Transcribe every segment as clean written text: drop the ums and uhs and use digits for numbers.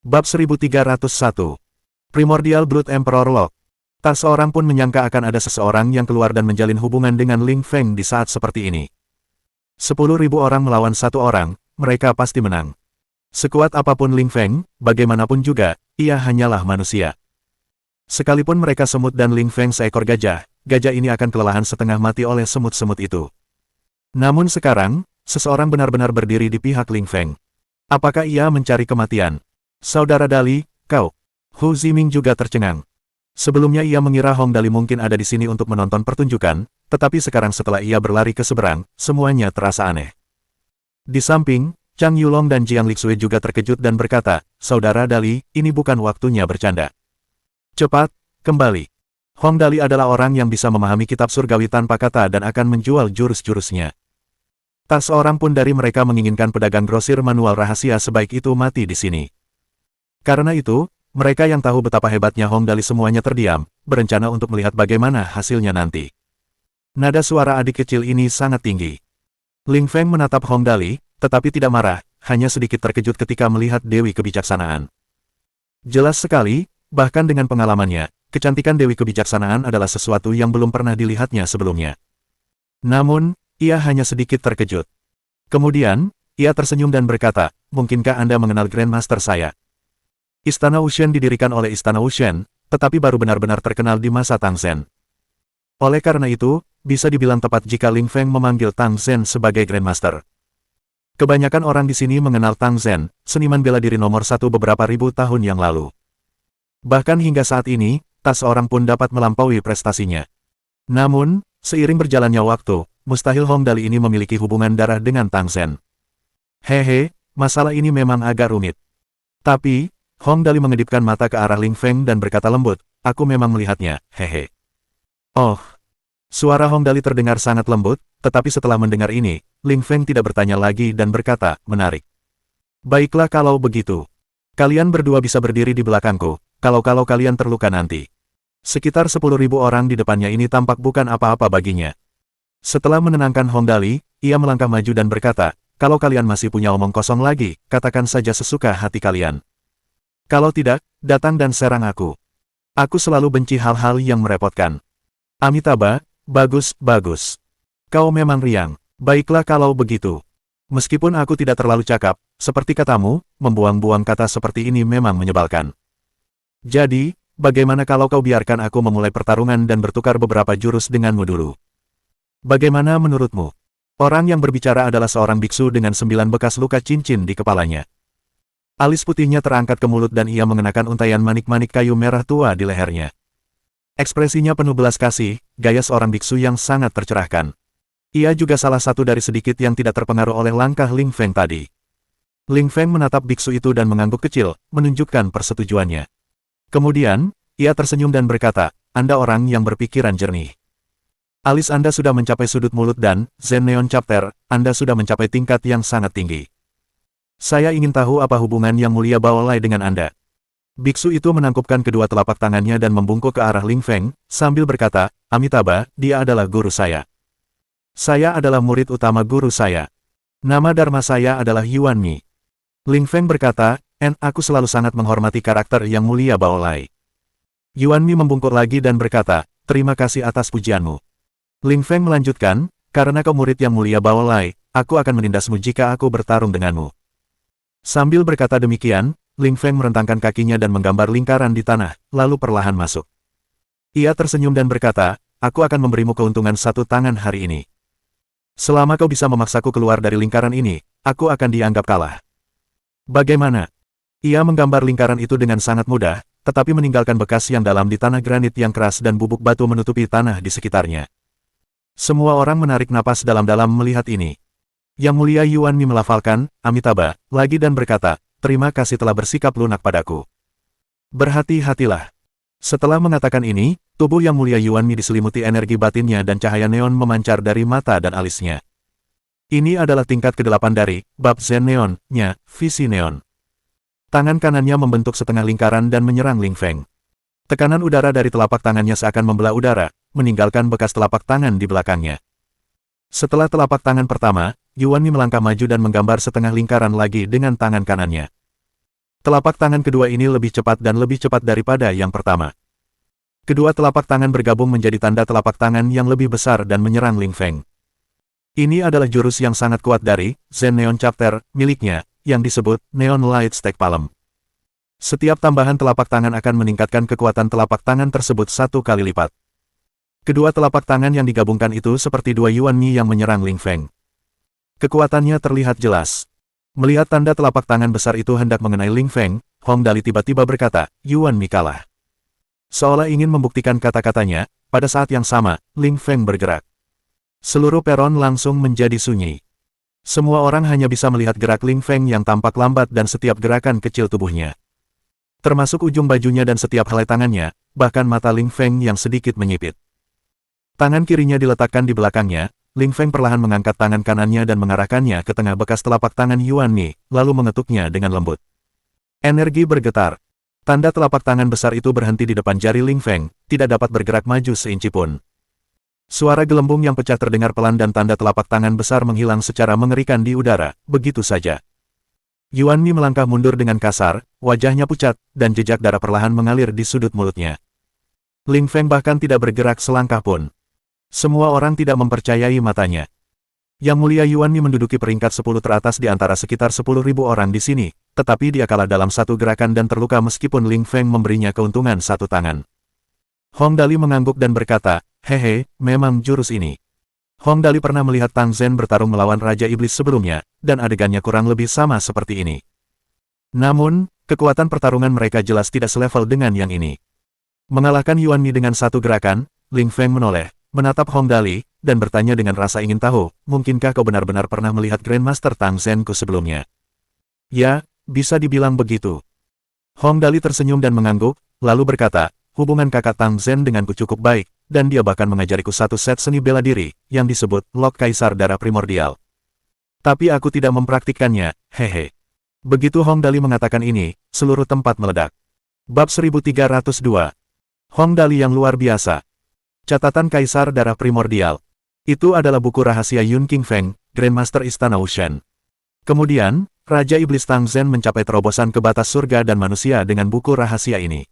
Bab 1301. Primordial Blood Emperor Lock. Tak seorang pun menyangka akan ada seseorang yang keluar dan menjalin hubungan dengan Ling Feng di saat seperti ini. 10.000 orang melawan satu orang, mereka pasti menang. Sekuat apapun Ling Feng, bagaimanapun juga, ia hanyalah manusia. Sekalipun mereka semut dan Ling Feng seekor gajah, gajah ini akan kelelahan setengah mati oleh semut-semut itu. Namun sekarang, seseorang benar-benar berdiri di pihak Ling Feng. Apakah ia mencari kematian? Saudara Dali, kau. Hu Ziming juga tercengang. Sebelumnya ia mengira Hong Dali mungkin ada di sini untuk menonton pertunjukan, tetapi sekarang setelah ia berlari ke seberang, semuanya terasa aneh. Di samping, Chang Yulong dan Jiang Lixue juga terkejut dan berkata, Saudara Dali, ini bukan waktunya bercanda. Cepat, kembali. Hong Dali adalah orang yang bisa memahami kitab surgawi tanpa kata dan akan menjual jurus-jurusnya. Tak seorang pun dari mereka menginginkan pedagang grosir manual rahasia sebaik itu mati di sini. Karena itu, mereka yang tahu betapa hebatnya Hong Dali semuanya terdiam, berencana untuk melihat bagaimana hasilnya nanti. Nada suara adik kecil ini sangat tinggi. Ling Feng menatap Hong Dali, tetapi tidak marah, hanya sedikit terkejut ketika melihat Dewi Kebijaksanaan. Jelas sekali, bahkan dengan pengalamannya, kecantikan Dewi Kebijaksanaan adalah sesuatu yang belum pernah dilihatnya sebelumnya. Namun, ia hanya sedikit terkejut. Kemudian, ia tersenyum dan berkata, mungkinkah Anda mengenal Grandmaster saya? Istana Wushen didirikan oleh Istana Wushen, tetapi baru benar-benar terkenal di masa Tang Zhen. Oleh karena itu, bisa dibilang tepat jika Ling Feng memanggil Tang Zhen sebagai Grandmaster. Kebanyakan orang di sini mengenal Tang Zhen, seniman bela diri nomor satu beberapa ribu tahun yang lalu. Bahkan hingga saat ini, tak seorang pun dapat melampaui prestasinya. Namun, seiring berjalannya waktu, mustahil Hong Dali ini memiliki hubungan darah dengan Tang Zhen. Hehe, masalah ini memang agak rumit. Tapi, Hong Dali mengedipkan mata ke arah Ling Feng dan berkata lembut, aku memang melihatnya, hehe. Oh. Suara Hong Dali terdengar sangat lembut, tetapi setelah mendengar ini, Ling Feng tidak bertanya lagi dan berkata, menarik. Baiklah kalau begitu. Kalian berdua bisa berdiri di belakangku, kalau kalian terluka nanti. Sekitar 10.000 orang di depannya ini tampak bukan apa-apa baginya. Setelah menenangkan Hong Dali, ia melangkah maju dan berkata, kalau kalian masih punya omong kosong lagi, katakan saja sesuka hati kalian. Kalau tidak, datang dan serang aku. Aku selalu benci hal-hal yang merepotkan. Amitabha, bagus. Kau memang riang. Baiklah kalau begitu. Meskipun aku tidak terlalu cakap, seperti katamu, membuang-buang kata seperti ini memang menyebalkan. Jadi, bagaimana kalau kau biarkan aku memulai pertarungan dan bertukar beberapa jurus denganmu dulu? Bagaimana menurutmu? Orang yang berbicara adalah seorang biksu dengan 9 bekas luka cincin di kepalanya. Alis putihnya terangkat ke mulut dan ia mengenakan untaian manik-manik kayu merah tua di lehernya. Ekspresinya penuh belas kasih, gaya seorang biksu yang sangat tercerahkan. Ia juga salah satu dari sedikit yang tidak terpengaruh oleh langkah Ling Feng tadi. Ling Feng menatap biksu itu dan mengangguk kecil, menunjukkan persetujuannya. Kemudian, ia tersenyum dan berkata, Anda orang yang berpikiran jernih. Alis Anda sudah mencapai sudut mulut dan, Zen Neon Chapter, Anda sudah mencapai tingkat yang sangat tinggi. Saya ingin tahu apa hubungan Yang Mulia Baolai dengan Anda. Biksu itu menangkupkan kedua telapak tangannya dan membungkuk ke arah Ling Feng, sambil berkata, Amitabha, dia adalah guru saya. Saya adalah murid utama guru saya. Nama dharma saya adalah Yuan Mi. Ling Feng berkata, aku selalu sangat menghormati karakter Yang Mulia Baolai. Yuan Mi membungkuk lagi dan berkata, terima kasih atas pujianmu. Ling Feng melanjutkan, karena kau murid Yang Mulia Baolai, aku akan menindasmu jika aku bertarung denganmu. Sambil berkata demikian, Ling Feng merentangkan kakinya dan menggambar lingkaran di tanah, lalu perlahan masuk. Ia tersenyum dan berkata, aku akan memberimu keuntungan 1 tangan hari ini. Selama kau bisa memaksaku keluar dari lingkaran ini, aku akan dianggap kalah. Bagaimana? Ia menggambar lingkaran itu dengan sangat mudah, tetapi meninggalkan bekas yang dalam di tanah granit yang keras dan bubuk batu menutupi tanah di sekitarnya. Semua orang menarik napas dalam-dalam melihat ini. Yang Mulia Yuan Mi melafalkan, Amitabha, lagi dan berkata, terima kasih telah bersikap lunak padaku. Berhati-hatilah. Setelah mengatakan ini, tubuh Yang Mulia Yuan Mi diselimuti energi batinnya dan cahaya neon memancar dari mata dan alisnya. Ini adalah tingkat ke-8 dari bab Zen Neon-nya, visi neon. Tangan kanannya membentuk setengah lingkaran dan menyerang Ling Feng. Tekanan udara dari telapak tangannya seakan membelah udara, meninggalkan bekas telapak tangan di belakangnya. Setelah telapak tangan pertama, Yuan Mi melangkah maju dan menggambar setengah lingkaran lagi dengan tangan kanannya. Telapak tangan kedua ini lebih cepat dan lebih cepat daripada yang pertama. Kedua telapak tangan bergabung menjadi tanda telapak tangan yang lebih besar dan menyerang Ling Feng. Ini adalah jurus yang sangat kuat dari Zen Neon Chapter miliknya, yang disebut Neon Light Stake Palm. Setiap tambahan telapak tangan akan meningkatkan kekuatan telapak tangan tersebut 1 kali lipat. Kedua telapak tangan yang digabungkan itu seperti dua Yuan Mi yang menyerang Ling Feng. Kekuatannya terlihat jelas. Melihat tanda telapak tangan besar itu hendak mengenai Ling Feng, Hong Dali tiba-tiba berkata, Yuan Mi kalah. Seolah ingin membuktikan kata-katanya, pada saat yang sama, Ling Feng bergerak. Seluruh peron langsung menjadi sunyi. Semua orang hanya bisa melihat gerak Ling Feng yang tampak lambat dan setiap gerakan kecil tubuhnya. Termasuk ujung bajunya dan setiap helai tangannya, bahkan mata Ling Feng yang sedikit menyipit. Tangan kirinya diletakkan di belakangnya, Ling Feng perlahan mengangkat tangan kanannya dan mengarahkannya ke tengah bekas telapak tangan Yuan Mi, lalu mengetuknya dengan lembut. Energi bergetar. Tanda telapak tangan besar itu berhenti di depan jari Ling Feng, tidak dapat bergerak maju seinci pun. Suara gelembung yang pecah terdengar pelan dan tanda telapak tangan besar menghilang secara mengerikan di udara, begitu saja. Yuan Mi melangkah mundur dengan kasar, wajahnya pucat, dan jejak darah perlahan mengalir di sudut mulutnya. Ling Feng bahkan tidak bergerak selangkah pun. Semua orang tidak mempercayai matanya. Yang mulia Yuan Mi menduduki peringkat 10 teratas di antara sekitar 10.000 orang di sini, tetapi dia kalah dalam satu gerakan dan terluka meskipun Ling Feng memberinya keuntungan 1 tangan. Hong Dali mengangguk dan berkata, hehe, memang jurus ini. Hong Dali pernah melihat Tang Zhen bertarung melawan Raja Iblis sebelumnya, dan adegannya kurang lebih sama seperti ini. Namun, kekuatan pertarungan mereka jelas tidak selevel dengan yang ini. Mengalahkan Yuan Mi dengan satu gerakan, Ling Feng menoleh, menatap Hong Dali, dan bertanya dengan rasa ingin tahu, mungkinkah kau benar-benar pernah melihat Grandmaster Tang Zhenku sebelumnya? Ya, bisa dibilang begitu. Hong Dali tersenyum dan mengangguk, lalu berkata, hubungan kakak Tang Zhen denganku cukup baik, dan dia bahkan mengajariku satu set seni bela diri, yang disebut Lok Kaisar Darah Primordial. Tapi aku tidak mempraktikkannya, hehe. Begitu Hong Dali mengatakan ini, seluruh tempat meledak. Bab 1302. Hong Dali yang luar biasa. Catatan Kaisar Darah Primordial. Itu adalah buku rahasia Yun King Feng, Grandmaster Istana Wushan. Kemudian, Raja Iblis Tang Zhen mencapai terobosan ke batas surga dan manusia dengan buku rahasia ini.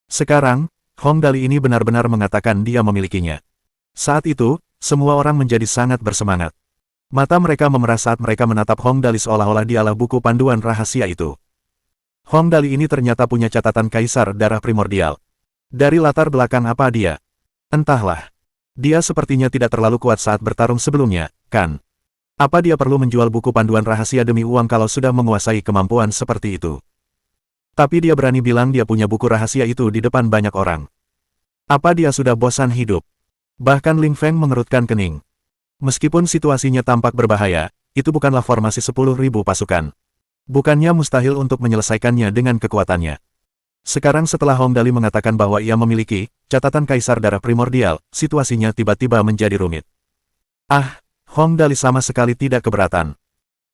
Sekarang, Hong Dali ini benar-benar mengatakan dia memilikinya. Saat itu, semua orang menjadi sangat bersemangat. Mata mereka memerah saat mereka menatap Hong Dali seolah-olah dialah buku panduan rahasia itu. Hong Dali ini ternyata punya catatan Kaisar Darah Primordial. Dari latar belakang apa dia? Entahlah. Dia sepertinya tidak terlalu kuat saat bertarung sebelumnya, kan? Apa dia perlu menjual buku panduan rahasia demi uang kalau sudah menguasai kemampuan seperti itu? Tapi dia berani bilang dia punya buku rahasia itu di depan banyak orang. Apa dia sudah bosan hidup? Bahkan Ling Feng mengerutkan kening. Meskipun situasinya tampak berbahaya, itu bukanlah formasi 10.000 pasukan. Bukannya mustahil untuk menyelesaikannya dengan kekuatannya. Sekarang setelah Hong Dali mengatakan bahwa ia memiliki catatan Kaisar Darah Primordial, situasinya tiba-tiba menjadi rumit. Ah, Hong Dali sama sekali tidak keberatan.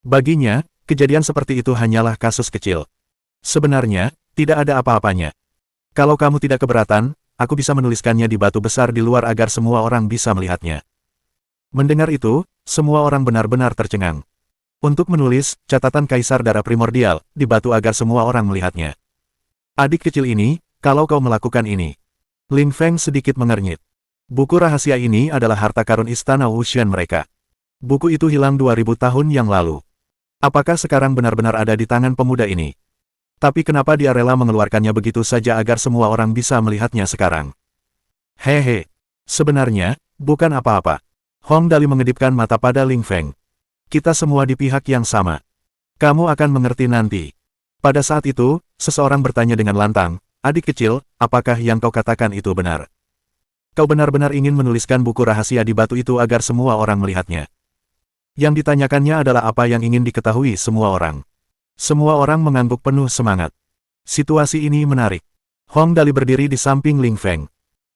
Baginya, kejadian seperti itu hanyalah kasus kecil. Sebenarnya, tidak ada apa-apanya. Kalau kamu tidak keberatan, aku bisa menuliskannya di batu besar di luar agar semua orang bisa melihatnya. Mendengar itu, semua orang benar-benar tercengang. Untuk menulis catatan Kaisar Darah Primordial di batu agar semua orang melihatnya. Adik kecil ini, kalau kau melakukan ini. Ling Feng sedikit mengernyit. Buku rahasia ini adalah harta karun Istana Wushan mereka. Buku itu hilang 2000 tahun yang lalu. Apakah sekarang benar-benar ada di tangan pemuda ini? Tapi kenapa dia rela mengeluarkannya begitu saja agar semua orang bisa melihatnya sekarang? Hehe. Sebenarnya, bukan apa-apa. Hong Dali mengedipkan mata pada Ling Feng. Kita semua di pihak yang sama. Kamu akan mengerti nanti. Pada saat itu, seseorang bertanya dengan lantang, adik kecil, apakah yang kau katakan itu benar? Kau benar-benar ingin menuliskan buku rahasia di batu itu agar semua orang melihatnya. Yang ditanyakannya adalah apa yang ingin diketahui semua orang. Semua orang mengangguk penuh semangat. Situasi ini menarik. Hong Dali berdiri di samping Ling Feng.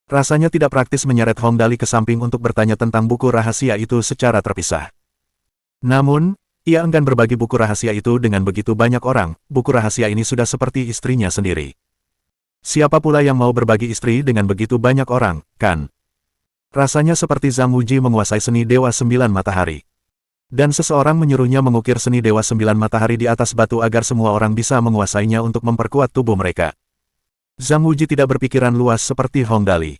Rasanya tidak praktis menyeret Hong Dali ke samping untuk bertanya tentang buku rahasia itu secara terpisah. Namun, ia enggan berbagi buku rahasia itu dengan begitu banyak orang, buku rahasia ini sudah seperti istrinya sendiri. Siapa pula yang mau berbagi istri dengan begitu banyak orang, kan? Rasanya seperti Zhang Wuji menguasai seni Dewa 9 Matahari. Dan seseorang menyuruhnya mengukir seni Dewa Sembilan Matahari di atas batu agar semua orang bisa menguasainya untuk memperkuat tubuh mereka. Zhang Wuji tidak berpikiran luas seperti Hong Dali.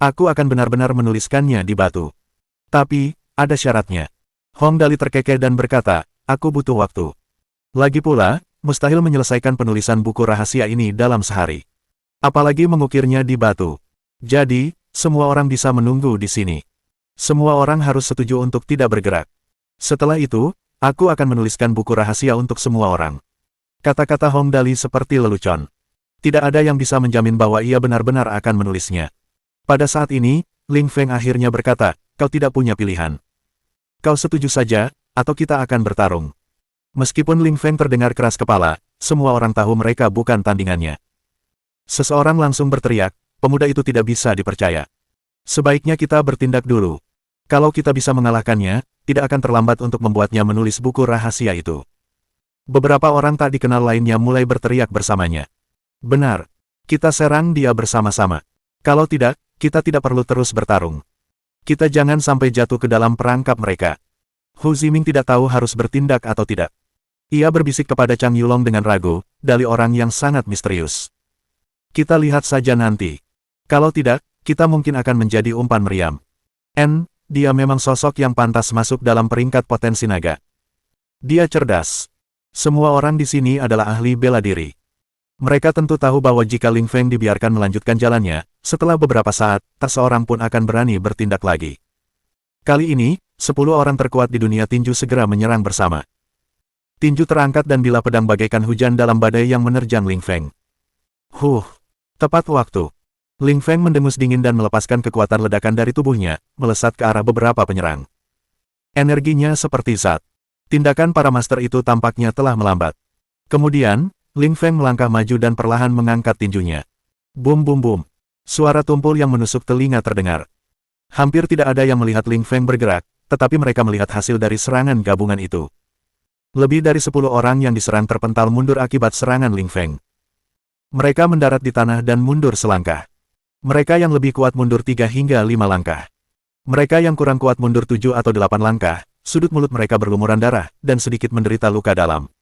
Aku akan benar-benar menuliskannya di batu. Tapi, ada syaratnya. Hong Dali terkekeh dan berkata, aku butuh waktu. Lagi pula, mustahil menyelesaikan penulisan buku rahasia ini dalam sehari. Apalagi mengukirnya di batu. Jadi, semua orang bisa menunggu di sini. Semua orang harus setuju untuk tidak bergerak. Setelah itu, aku akan menuliskan buku rahasia untuk semua orang. Kata-kata Hong Dali seperti lelucon. Tidak ada yang bisa menjamin bahwa ia benar-benar akan menulisnya. Pada saat ini, Ling Feng akhirnya berkata, kau tidak punya pilihan. Kau setuju saja, atau kita akan bertarung. Meskipun Ling Feng terdengar keras kepala, semua orang tahu mereka bukan tandingannya. Seseorang langsung berteriak, pemuda itu tidak bisa dipercaya. Sebaiknya kita bertindak dulu. Kalau kita bisa mengalahkannya, tidak akan terlambat untuk membuatnya menulis buku rahasia itu. Beberapa orang tak dikenal lainnya mulai berteriak bersamanya. Benar. Kita serang dia bersama-sama. Kalau tidak, kita tidak perlu terus bertarung. Kita jangan sampai jatuh ke dalam perangkap mereka. Hu Ziming tidak tahu harus bertindak atau tidak. Ia berbisik kepada Chang Yulong dengan ragu, dari orang yang sangat misterius. Kita lihat saja nanti. Kalau tidak, kita mungkin akan menjadi umpan meriam. Dia memang sosok yang pantas masuk dalam peringkat potensi naga. Dia cerdas. Semua orang di sini adalah ahli bela diri. Mereka tentu tahu bahwa jika Ling Feng dibiarkan melanjutkan jalannya, setelah beberapa saat, tak seorang pun akan berani bertindak lagi. Kali ini, 10 orang terkuat di dunia tinju segera menyerang bersama. Tinju terangkat dan bilah pedang bagaikan hujan dalam badai yang menerjang Ling Feng. Tepat waktu. Ling Feng mendengus dingin dan melepaskan kekuatan ledakan dari tubuhnya, melesat ke arah beberapa penyerang. Energinya seperti zat. Tindakan para master itu tampaknya telah melambat. Kemudian, Ling Feng melangkah maju dan perlahan mengangkat tinjunya. Bum bum bum. Suara tumpul yang menusuk telinga terdengar. Hampir tidak ada yang melihat Ling Feng bergerak, tetapi mereka melihat hasil dari serangan gabungan itu. Lebih dari 10 orang yang diserang terpental mundur akibat serangan Ling Feng. Mereka mendarat di tanah dan mundur selangkah. Mereka yang lebih kuat mundur 3 hingga 5 langkah. Mereka yang kurang kuat mundur 7 atau 8 langkah, sudut mulut mereka berlumuran darah, dan sedikit menderita luka dalam.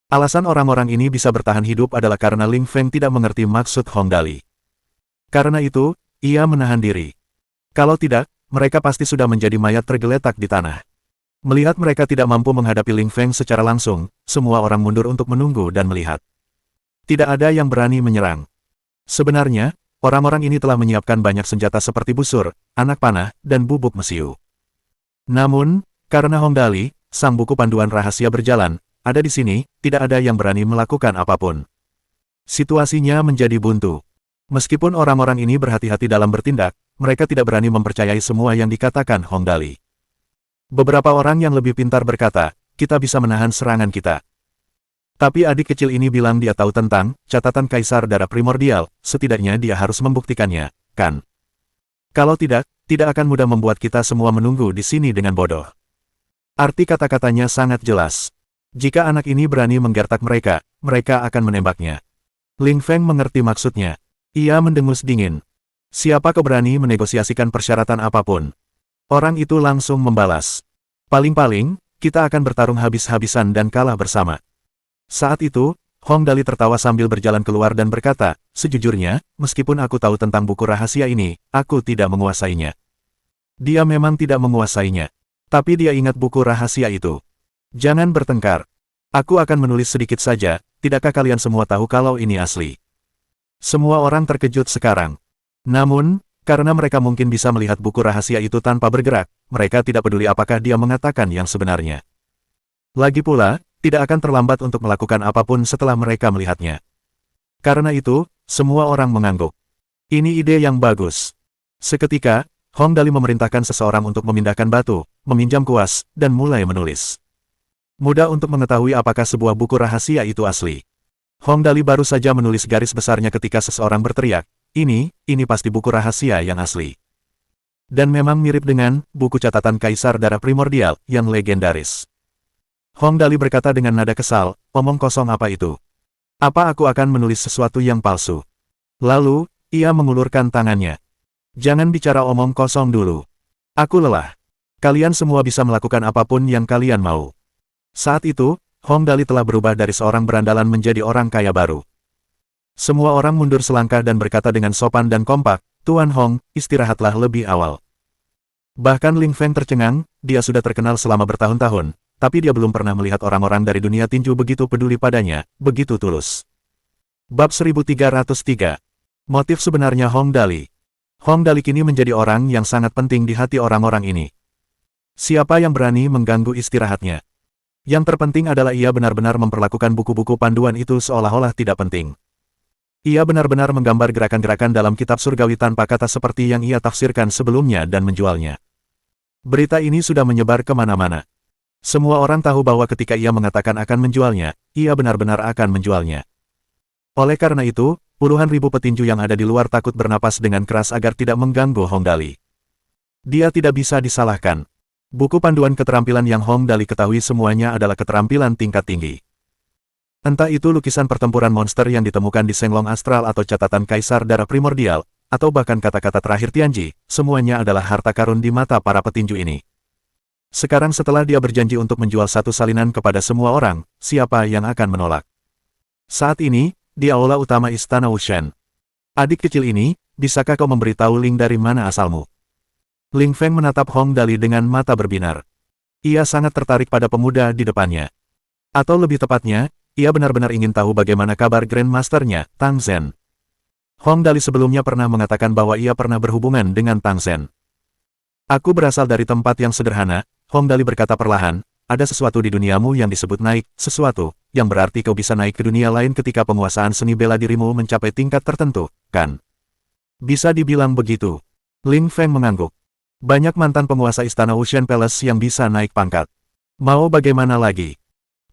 Alasan orang-orang ini bisa bertahan hidup adalah karena Ling Feng tidak mengerti maksud Hong Dali. Karena itu, ia menahan diri. Kalau tidak, mereka pasti sudah menjadi mayat tergeletak di tanah. Melihat mereka tidak mampu menghadapi Ling Feng secara langsung, semua orang mundur untuk menunggu dan melihat. Tidak ada yang berani menyerang. Sebenarnya, orang-orang ini telah menyiapkan banyak senjata seperti busur, anak panah, dan bubuk mesiu. Namun, karena Hong Dali, sang buku panduan rahasia berjalan, ada di sini, tidak ada yang berani melakukan apapun. Situasinya menjadi buntu. Meskipun orang-orang ini berhati-hati dalam bertindak, mereka tidak berani mempercayai semua yang dikatakan Hong Dali. Beberapa orang yang lebih pintar berkata, kita bisa menahan serangan kita. Tapi adik kecil ini bilang dia tahu tentang catatan Kaisar Darah Primordial, setidaknya dia harus membuktikannya, kan? Kalau tidak, tidak akan mudah membuat kita semua menunggu di sini dengan bodoh. Arti kata-katanya sangat jelas. Jika anak ini berani menggertak mereka, mereka akan menembaknya. Ling Feng mengerti maksudnya. Ia mendengus dingin. Siapa berani menegosiasikan persyaratan apapun? Orang itu langsung membalas. Paling-paling, kita akan bertarung habis-habisan dan kalah bersama. Saat itu, Hong Dali tertawa sambil berjalan keluar dan berkata, sejujurnya, meskipun aku tahu tentang buku rahasia ini, aku tidak menguasainya. Dia memang tidak menguasainya. Tapi dia ingat buku rahasia itu. Jangan bertengkar. Aku akan menulis sedikit saja, tidakkah kalian semua tahu kalau ini asli? Semua orang terkejut sekarang. Namun, karena mereka mungkin bisa melihat buku rahasia itu tanpa bergerak, mereka tidak peduli apakah dia mengatakan yang sebenarnya. Lagi pula, tidak akan terlambat untuk melakukan apapun setelah mereka melihatnya. Karena itu, semua orang mengangguk. Ini ide yang bagus. Seketika, Hong Dali memerintahkan seseorang untuk memindahkan batu, meminjam kuas, dan mulai menulis. Mudah untuk mengetahui apakah sebuah buku rahasia itu asli. Hong Dali baru saja menulis garis besarnya ketika seseorang berteriak, ini pasti buku rahasia yang asli. Dan memang mirip dengan buku catatan Kaisar Darah Primordial yang legendaris. Hong Dali berkata dengan nada kesal, omong kosong apa itu? Apa aku akan menulis sesuatu yang palsu? Lalu, ia mengulurkan tangannya. Jangan bicara omong kosong dulu. Aku lelah. Kalian semua bisa melakukan apapun yang kalian mau. Saat itu, Hong Dali telah berubah dari seorang berandalan menjadi orang kaya baru. Semua orang mundur selangkah dan berkata dengan sopan dan kompak, "Tuan Hong, istirahatlah lebih awal." Bahkan Ling Feng tercengang, dia sudah terkenal selama bertahun-tahun, tapi dia belum pernah melihat orang-orang dari dunia tinju begitu peduli padanya, begitu tulus. Bab 1303. Motif sebenarnya Hong Dali. Hong Dali kini menjadi orang yang sangat penting di hati orang-orang ini. Siapa yang berani mengganggu istirahatnya? Yang terpenting adalah ia benar-benar memperlakukan buku-buku panduan itu seolah-olah tidak penting. Ia benar-benar menggambar gerakan-gerakan dalam kitab surgawi tanpa kata seperti yang ia tafsirkan sebelumnya dan menjualnya. Berita ini sudah menyebar kemana-mana. Semua orang tahu bahwa ketika ia mengatakan akan menjualnya, ia benar-benar akan menjualnya. Oleh karena itu, puluhan ribu petinju yang ada di luar takut bernapas dengan keras agar tidak mengganggu Hong Dali. Dia tidak bisa disalahkan. Buku panduan keterampilan yang Hong Dali ketahui semuanya adalah keterampilan tingkat tinggi. Entah itu lukisan pertempuran monster yang ditemukan di Senglong Astral atau catatan Kaisar Darah Primordial, atau bahkan kata-kata terakhir Tianji, semuanya adalah harta karun di mata para petinju ini. Sekarang setelah dia berjanji untuk menjual satu salinan kepada semua orang, siapa yang akan menolak? Saat ini, di aula utama Istana Wushan. Adik kecil ini, bisakah kau memberitahu Ling dari mana asalmu? Ling Feng menatap Hong Dali dengan mata berbinar. Ia sangat tertarik pada pemuda di depannya. Atau lebih tepatnya, ia benar-benar ingin tahu bagaimana kabar Grandmasternya, Tang Zhen. Hong Dali sebelumnya pernah mengatakan bahwa ia pernah berhubungan dengan Tang Zhen. Aku berasal dari tempat yang sederhana, Hong Dali berkata perlahan, ada sesuatu di duniamu yang disebut naik, sesuatu, yang berarti kau bisa naik ke dunia lain ketika penguasaan seni bela dirimu mencapai tingkat tertentu, kan? Bisa dibilang begitu. Ling Feng mengangguk. Banyak mantan penguasa Istana Wushan Palace yang bisa naik pangkat. Mau bagaimana lagi?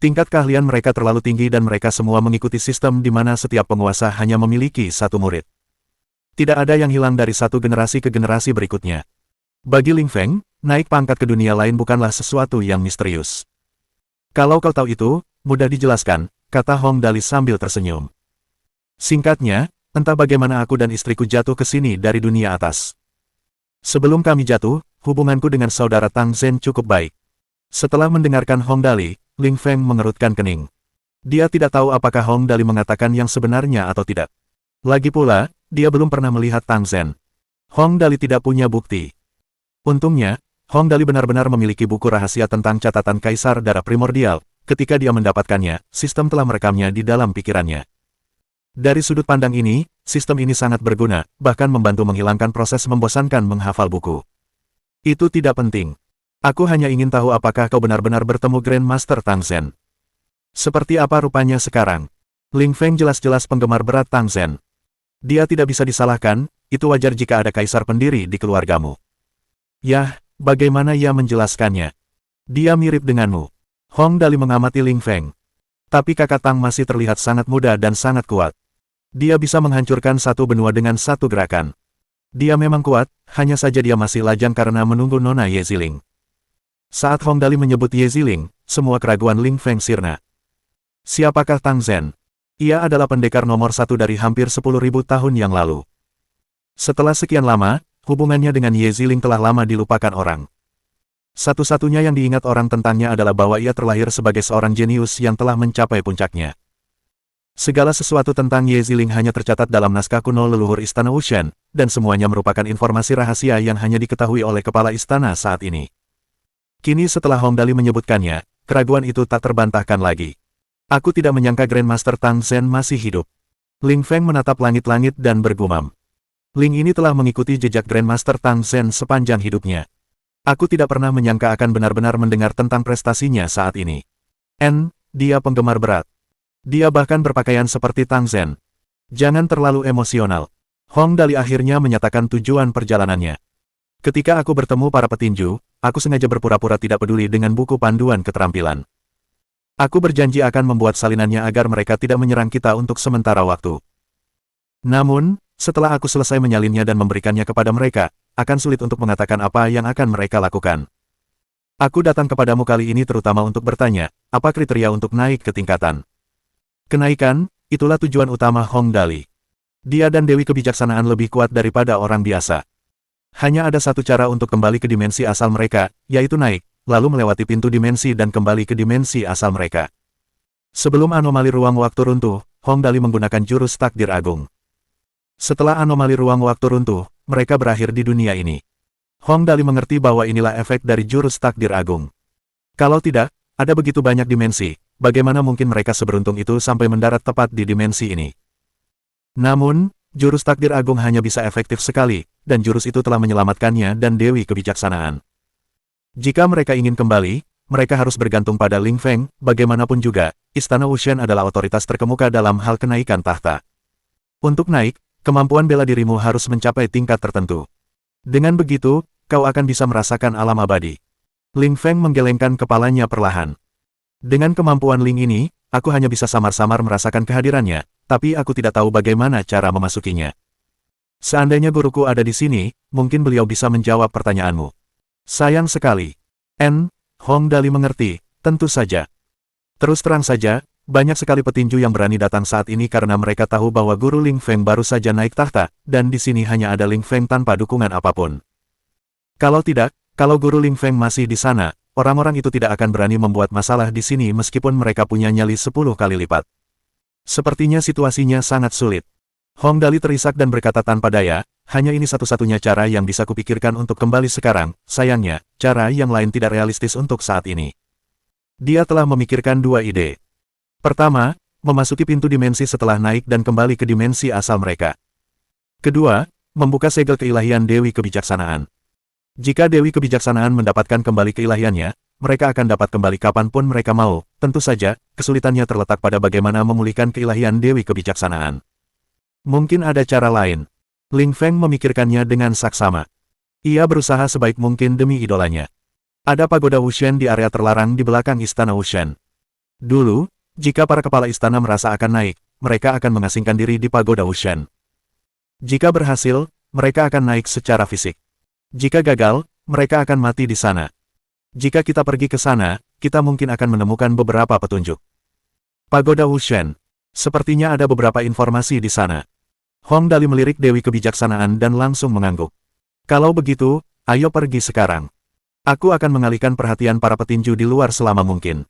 Tingkat keahlian mereka terlalu tinggi dan mereka semua mengikuti sistem di mana setiap penguasa hanya memiliki satu murid. Tidak ada yang hilang dari satu generasi ke generasi berikutnya. Bagi Ling Feng, naik pangkat ke dunia lain bukanlah sesuatu yang misterius. Kalau kau tahu itu, mudah dijelaskan, kata Hong Dali sambil tersenyum. Singkatnya, entah bagaimana aku dan istriku jatuh ke sini dari dunia atas. Sebelum kami jatuh, hubunganku dengan saudara Tang Zhen cukup baik. Setelah mendengarkan Hong Dali, Ling Feng mengerutkan kening. Dia tidak tahu apakah Hong Dali mengatakan yang sebenarnya atau tidak. Lagi pula, dia belum pernah melihat Tang Zhen. Hong Dali tidak punya bukti. Untungnya, Hong Dali benar-benar memiliki buku rahasia tentang catatan Kaisar Darah Primordial. Ketika dia mendapatkannya, sistem telah merekamnya di dalam pikirannya. Dari sudut pandang ini, sistem ini sangat berguna, bahkan membantu menghilangkan proses membosankan menghafal buku. Itu tidak penting. Aku hanya ingin tahu apakah kau benar-benar bertemu Grandmaster Tang Zhen. Seperti apa rupanya sekarang? Ling Feng jelas-jelas penggemar berat Tang Zhen. Dia tidak bisa disalahkan, itu wajar jika ada kaisar pendiri di keluargamu. Yah, bagaimana ia menjelaskannya? Dia mirip denganmu. Hong Dali mengamati Ling Feng. Tapi kakak Tang masih terlihat sangat muda dan sangat kuat. Dia bisa menghancurkan satu benua dengan satu gerakan. Dia memang kuat, hanya saja dia masih lajang karena menunggu Nona Ye Ziling. Saat Hong Dali menyebut Ye Ziling, semua keraguan Ling Feng sirna. Siapakah Tang Zhen? Ia adalah pendekar nomor satu dari hampir 10.000 tahun yang lalu. Setelah sekian lama, hubungannya dengan Ye Ziling telah lama dilupakan orang. Satu-satunya yang diingat orang tentangnya adalah bahwa ia terlahir sebagai seorang jenius yang telah mencapai puncaknya. Segala sesuatu tentang Ye Ziling hanya tercatat dalam naskah kuno leluhur Istana Wushan, dan semuanya merupakan informasi rahasia yang hanya diketahui oleh kepala istana saat ini. Kini setelah Hong Dali menyebutkannya, keraguan itu tak terbantahkan lagi. Aku tidak menyangka Grandmaster Tang Zhen masih hidup. Ling Feng menatap langit-langit dan bergumam. Ling ini telah mengikuti jejak Grandmaster Tang Zhen sepanjang hidupnya. Aku tidak pernah menyangka akan benar-benar mendengar tentang prestasinya saat ini. Dia penggemar berat. Dia bahkan berpakaian seperti Tang Zhen. Jangan terlalu emosional. Hong Dali akhirnya menyatakan tujuan perjalanannya. Ketika aku bertemu para petinju, aku sengaja berpura-pura tidak peduli dengan buku panduan keterampilan. Aku berjanji akan membuat salinannya agar mereka tidak menyerang kita untuk sementara waktu. Namun, setelah aku selesai menyalinnya dan memberikannya kepada mereka, akan sulit untuk mengatakan apa yang akan mereka lakukan. Aku datang kepadamu kali ini terutama untuk bertanya, apa kriteria untuk naik ke tingkatan? Kenaikan, itulah tujuan utama Hong Dali. Dia dan Dewi Kebijaksanaan lebih kuat daripada orang biasa. Hanya ada satu cara untuk kembali ke dimensi asal mereka, yaitu naik, lalu melewati pintu dimensi dan kembali ke dimensi asal mereka. Sebelum anomali ruang waktu runtuh, Hong Dali menggunakan jurus takdir agung. Setelah anomali ruang waktu runtuh, mereka berakhir di dunia ini. Hong Dali mengerti bahwa inilah efek dari jurus takdir agung. Kalau tidak, ada begitu banyak dimensi, bagaimana mungkin mereka seberuntung itu sampai mendarat tepat di dimensi ini. Namun, jurus takdir agung hanya bisa efektif sekali, dan jurus itu telah menyelamatkannya dan Dewi Kebijaksanaan. Jika mereka ingin kembali, mereka harus bergantung pada Ling Feng, bagaimanapun juga, Istana Wushen adalah otoritas terkemuka dalam hal kenaikan tahta. Untuk naik, kemampuan bela dirimu harus mencapai tingkat tertentu. Dengan begitu, kau akan bisa merasakan alam abadi. Ling Feng menggelengkan kepalanya perlahan. Dengan kemampuan Ling ini, aku hanya bisa samar-samar merasakan kehadirannya, tapi aku tidak tahu bagaimana cara memasukinya. Seandainya guruku ada di sini, mungkin beliau bisa menjawab pertanyaanmu. Sayang sekali. Hong Dali mengerti, tentu saja. Terus terang saja, banyak sekali petinju yang berani datang saat ini karena mereka tahu bahwa guru Ling Feng baru saja naik tahta, dan di sini hanya ada Ling Feng tanpa dukungan apapun. Kalau tidak, kalau guru Ling Feng masih di sana, orang-orang itu tidak akan berani membuat masalah di sini meskipun mereka punya nyali 10 kali lipat. Sepertinya situasinya sangat sulit. Hong Dali terisak dan berkata tanpa daya, hanya ini satu-satunya cara yang bisa kupikirkan untuk kembali sekarang, sayangnya, cara yang lain tidak realistis untuk saat ini. Dia telah memikirkan dua ide. Pertama, memasuki pintu dimensi setelah naik dan kembali ke dimensi asal mereka. Kedua, membuka segel keilahian Dewi Kebijaksanaan. Jika Dewi Kebijaksanaan mendapatkan kembali keilahiannya, mereka akan dapat kembali kapanpun mereka mau, tentu saja, kesulitannya terletak pada bagaimana memulihkan keilahian Dewi Kebijaksanaan. Mungkin ada cara lain. Ling Feng memikirkannya dengan saksama. Ia berusaha sebaik mungkin demi idolanya. Ada pagoda Wushen di area terlarang di belakang Istana Wushen. Dulu, jika para kepala istana merasa akan naik, mereka akan mengasingkan diri di pagoda Wushen. Jika berhasil, mereka akan naik secara fisik. Jika gagal, mereka akan mati di sana. Jika kita pergi ke sana, kita mungkin akan menemukan beberapa petunjuk. Pagoda Wushen. Sepertinya ada beberapa informasi di sana. Hong Dali melirik Dewi Kebijaksanaan dan langsung mengangguk. Kalau begitu, ayo pergi sekarang. Aku akan mengalihkan perhatian para petinju di luar selama mungkin.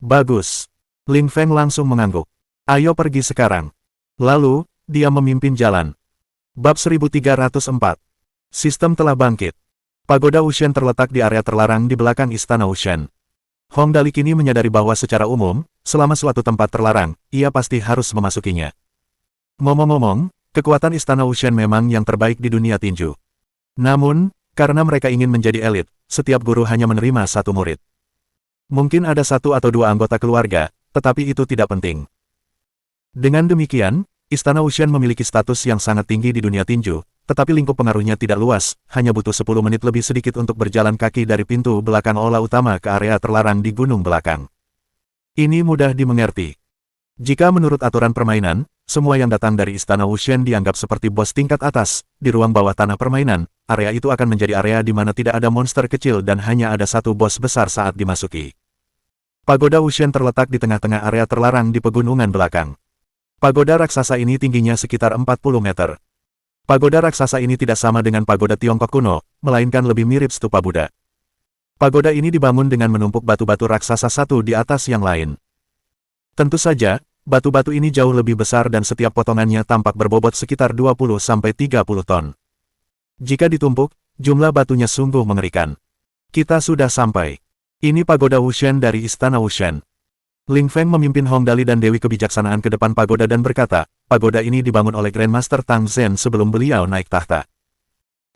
Bagus. Ling Feng langsung mengangguk. Ayo pergi sekarang. Lalu, dia memimpin jalan. Bab 1304. Sistem telah bangkit. Pagoda Wushen terletak di area terlarang di belakang Istana Wushen. Hong Dali kini menyadari bahwa secara umum, selama suatu tempat terlarang, ia pasti harus memasukinya. Ngomong-ngomong, kekuatan Istana Wushen memang yang terbaik di dunia tinju. Namun, karena mereka ingin menjadi elit, setiap guru hanya menerima satu murid. Mungkin ada satu atau dua anggota keluarga, tetapi itu tidak penting. Dengan demikian, Istana Wushen memiliki status yang sangat tinggi di dunia tinju, tetapi lingkup pengaruhnya tidak luas, hanya butuh 10 menit lebih sedikit untuk berjalan kaki dari pintu belakang aula utama ke area terlarang di gunung belakang. Ini mudah dimengerti. Jika menurut aturan permainan, semua yang datang dari Istana Wushen dianggap seperti bos tingkat atas, di ruang bawah tanah permainan, area itu akan menjadi area di mana tidak ada monster kecil dan hanya ada satu bos besar saat dimasuki. Pagoda Wushen terletak di tengah-tengah area terlarang di pegunungan belakang. Pagoda raksasa ini tingginya sekitar 40 meter. Pagoda raksasa ini tidak sama dengan pagoda Tiongkok kuno, melainkan lebih mirip stupa Buddha. Pagoda ini dibangun dengan menumpuk batu-batu raksasa satu di atas yang lain. Tentu saja, batu-batu ini jauh lebih besar dan setiap potongannya tampak berbobot sekitar 20–30 ton. Jika ditumpuk, jumlah batunya sungguh mengerikan. Kita sudah sampai. Ini pagoda Wushen dari Istana Wushen. Ling Feng memimpin Hong Dali dan Dewi Kebijaksanaan ke depan pagoda dan berkata, pagoda ini dibangun oleh Grandmaster Tang Zhen sebelum beliau naik tahta.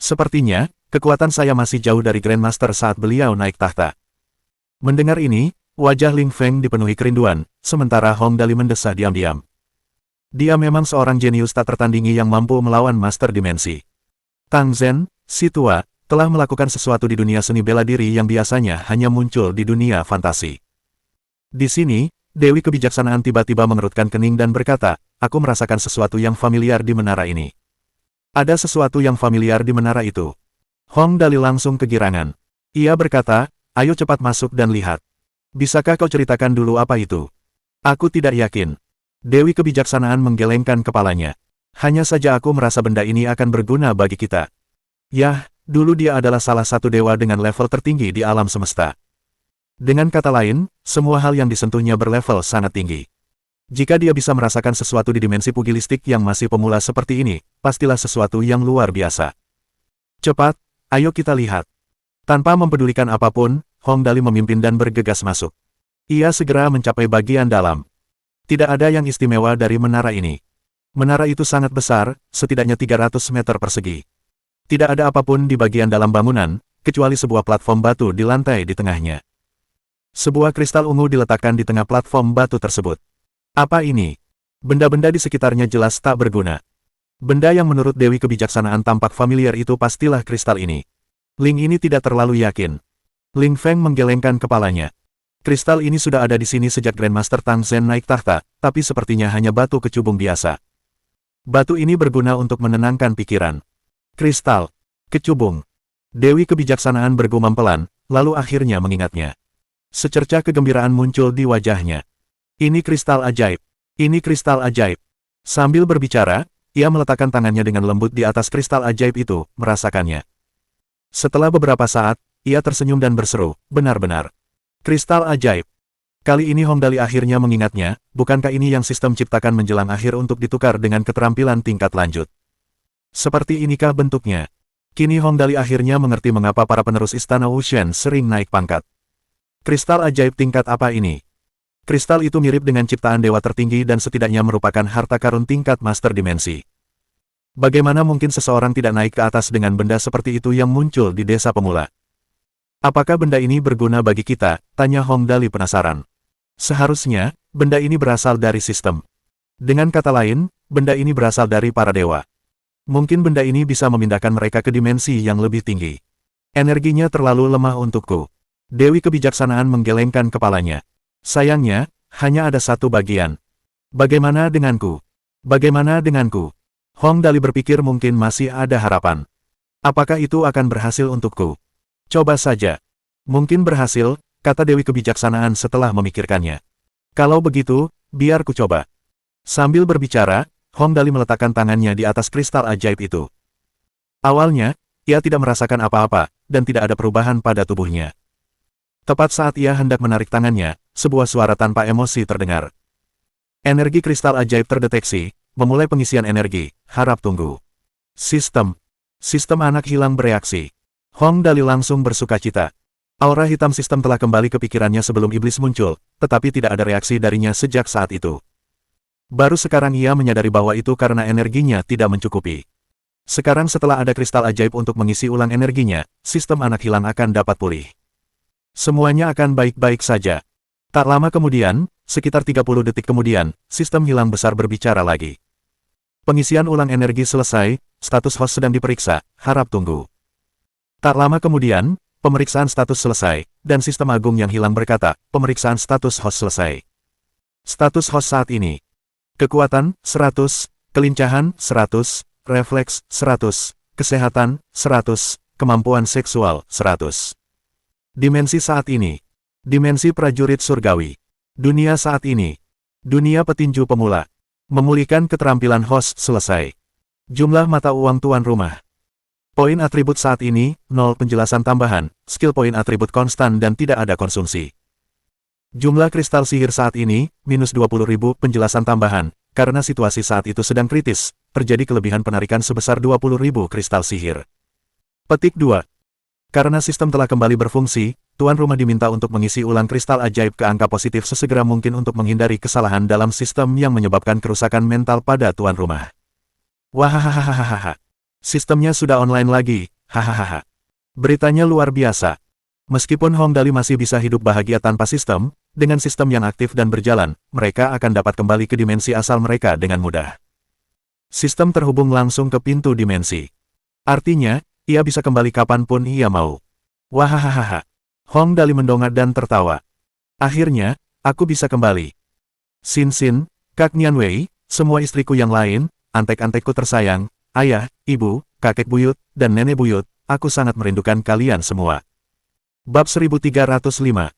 Sepertinya, kekuatan saya masih jauh dari Grandmaster saat beliau naik tahta. Mendengar ini, wajah Ling Feng dipenuhi kerinduan, sementara Hong Dali mendesah diam-diam. Dia memang seorang jenius tak tertandingi yang mampu melawan Master Dimensi. Tang Zhen, si tua, telah melakukan sesuatu di dunia seni bela diri yang biasanya hanya muncul di dunia fantasi. Di sini, Dewi Kebijaksanaan tiba-tiba mengerutkan kening dan berkata, aku merasakan sesuatu yang familiar di menara ini. Ada sesuatu yang familiar di menara itu. Hong Dali langsung kegirangan. Ia berkata, ayo cepat masuk dan lihat. Bisakah kau ceritakan dulu apa itu? Aku tidak yakin. Dewi Kebijaksanaan menggelengkan kepalanya. Hanya saja aku merasa benda ini akan berguna bagi kita. Yah, Dulu dia adalah salah satu dewa dengan level tertinggi di alam semesta. Dengan kata lain, semua hal yang disentuhnya berlevel sangat tinggi. Jika dia bisa merasakan sesuatu di dimensi pugilistik yang masih pemula seperti ini, pastilah sesuatu yang luar biasa. Cepat, ayo kita lihat. Tanpa mempedulikan apapun, Hong Dali memimpin dan bergegas masuk. Ia segera mencapai bagian dalam. Tidak ada yang istimewa dari menara ini. Menara itu sangat besar, setidaknya 300 meter persegi. Tidak ada apapun di bagian dalam bangunan, kecuali sebuah platform batu di lantai di tengahnya. Sebuah kristal ungu diletakkan di tengah platform batu tersebut. Apa ini? Benda-benda di sekitarnya jelas tak berguna. Benda yang menurut Dewi Kebijaksanaan tampak familiar itu pastilah kristal ini. Ling ini tidak terlalu yakin. Ling Feng menggelengkan kepalanya. Kristal ini sudah ada di sini sejak Grandmaster Tang Zhen naik tahta, tapi sepertinya hanya batu kecubung biasa. Batu ini berguna untuk menenangkan pikiran. Kristal kecubung. Dewi Kebijaksanaan bergumam pelan, lalu akhirnya mengingatnya. Secercah kegembiraan muncul di wajahnya. Ini kristal ajaib. Ini kristal ajaib. Sambil berbicara, ia meletakkan tangannya dengan lembut di atas kristal ajaib itu, merasakannya. Setelah beberapa saat, ia tersenyum dan berseru, benar-benar. Kristal ajaib. Kali ini Hong Dali akhirnya mengingatnya, bukankah ini yang sistem ciptakan menjelang akhir untuk ditukar dengan keterampilan tingkat lanjut? Seperti inikah bentuknya? Kini Hong Dali akhirnya mengerti mengapa para penerus Istana Wushen sering naik pangkat. Kristal ajaib tingkat apa ini? Kristal itu mirip dengan ciptaan dewa tertinggi dan setidaknya merupakan harta karun tingkat master dimensi. Bagaimana mungkin seseorang tidak naik ke atas dengan benda seperti itu yang muncul di desa pemula? Apakah benda ini berguna bagi kita? Tanya Hong Dali penasaran. Seharusnya, benda ini berasal dari sistem. Dengan kata lain, benda ini berasal dari para dewa. Mungkin benda ini bisa memindahkan mereka ke dimensi yang lebih tinggi. Energinya terlalu lemah untukku. Dewi Kebijaksanaan menggelengkan kepalanya. Sayangnya, hanya ada satu bagian. Bagaimana denganku? Bagaimana denganku? Hong Dali berpikir mungkin masih ada harapan. Apakah itu akan berhasil untukku? Coba saja. Mungkin berhasil, kata Dewi Kebijaksanaan setelah memikirkannya. Kalau begitu, biar ku coba. Sambil berbicara, Hong Dali meletakkan tangannya di atas kristal ajaib itu. Awalnya, ia tidak merasakan apa-apa, dan tidak ada perubahan pada tubuhnya. Tepat saat ia hendak menarik tangannya, sebuah suara tanpa emosi terdengar. Energi kristal ajaib terdeteksi, memulai pengisian energi, harap tunggu. Sistem anak hilang bereaksi. Hong Dali langsung bersukacita. Aura hitam sistem telah kembali ke pikirannya sebelum iblis muncul, tetapi tidak ada reaksi darinya sejak saat itu. Baru sekarang ia menyadari bahwa itu karena energinya tidak mencukupi. Sekarang setelah ada kristal ajaib untuk mengisi ulang energinya, sistem anak hilang akan dapat pulih. Semuanya akan baik-baik saja. Tak lama kemudian, sekitar 30 detik kemudian, sistem hilang besar berbicara lagi. Pengisian ulang energi selesai, status host sedang diperiksa, harap tunggu. Tak lama kemudian, pemeriksaan status selesai, dan sistem agung yang hilang berkata, pemeriksaan status host selesai. Status host saat ini. Kekuatan, 100, kelincahan, 100, refleks, 100, kesehatan, 100, kemampuan seksual, 100. Dimensi saat ini. Dimensi prajurit surgawi. Dunia saat ini. Dunia petinju pemula. Memulihkan keterampilan host selesai. Jumlah mata uang tuan rumah. Poin atribut saat ini, 0 penjelasan tambahan, skill poin atribut konstan dan tidak ada konsumsi. Jumlah kristal sihir saat ini, minus 20.000 penjelasan tambahan, karena situasi saat itu sedang kritis, terjadi kelebihan penarikan sebesar 20.000 kristal sihir. Petik 2. Karena sistem telah kembali berfungsi, tuan rumah diminta untuk mengisi ulang kristal ajaib ke angka positif sesegera mungkin untuk menghindari kesalahan dalam sistem yang menyebabkan kerusakan mental pada tuan rumah. Wahahaha. Sistemnya sudah online lagi, hahaha. Beritanya luar biasa. Meskipun Hong Dali masih bisa hidup bahagia tanpa sistem, dengan sistem yang aktif dan berjalan, mereka akan dapat kembali ke dimensi asal mereka dengan mudah. Sistem terhubung langsung ke pintu dimensi. Artinya, ia bisa kembali kapanpun ia mau. Wahahaha. Hong Dali mendongak dan tertawa. Akhirnya, aku bisa kembali. Xin Xin, Kak Nian Wei, semua istriku yang lain, antek-antekku tersayang, ayah, ibu, kakek buyut, dan nenek buyut, aku sangat merindukan kalian semua. Bab 1305.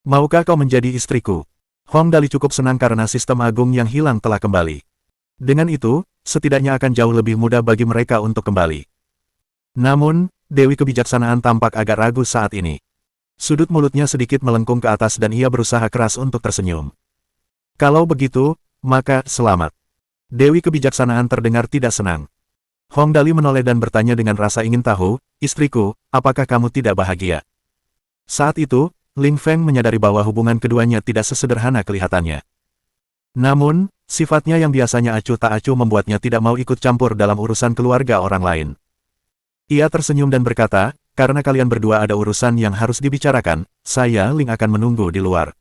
Maukah kau menjadi istriku? Hong Dali cukup senang karena sistem agung yang hilang telah kembali. Dengan itu, setidaknya akan jauh lebih mudah bagi mereka untuk kembali. Namun, Dewi Kebijaksanaan tampak agak ragu saat ini. Sudut mulutnya sedikit melengkung ke atas dan ia berusaha keras untuk tersenyum. Kalau begitu, maka selamat. Dewi Kebijaksanaan terdengar tidak senang. Hong Dali menoleh dan bertanya dengan rasa ingin tahu, istriku, apakah kamu tidak bahagia? Saat itu, Ling Feng menyadari bahwa hubungan keduanya tidak sesederhana kelihatannya. Namun, sifatnya yang biasanya acuh tak acuh membuatnya tidak mau ikut campur dalam urusan keluarga orang lain. Ia tersenyum dan berkata, karena kalian berdua ada urusan yang harus dibicarakan, saya Ling akan menunggu di luar.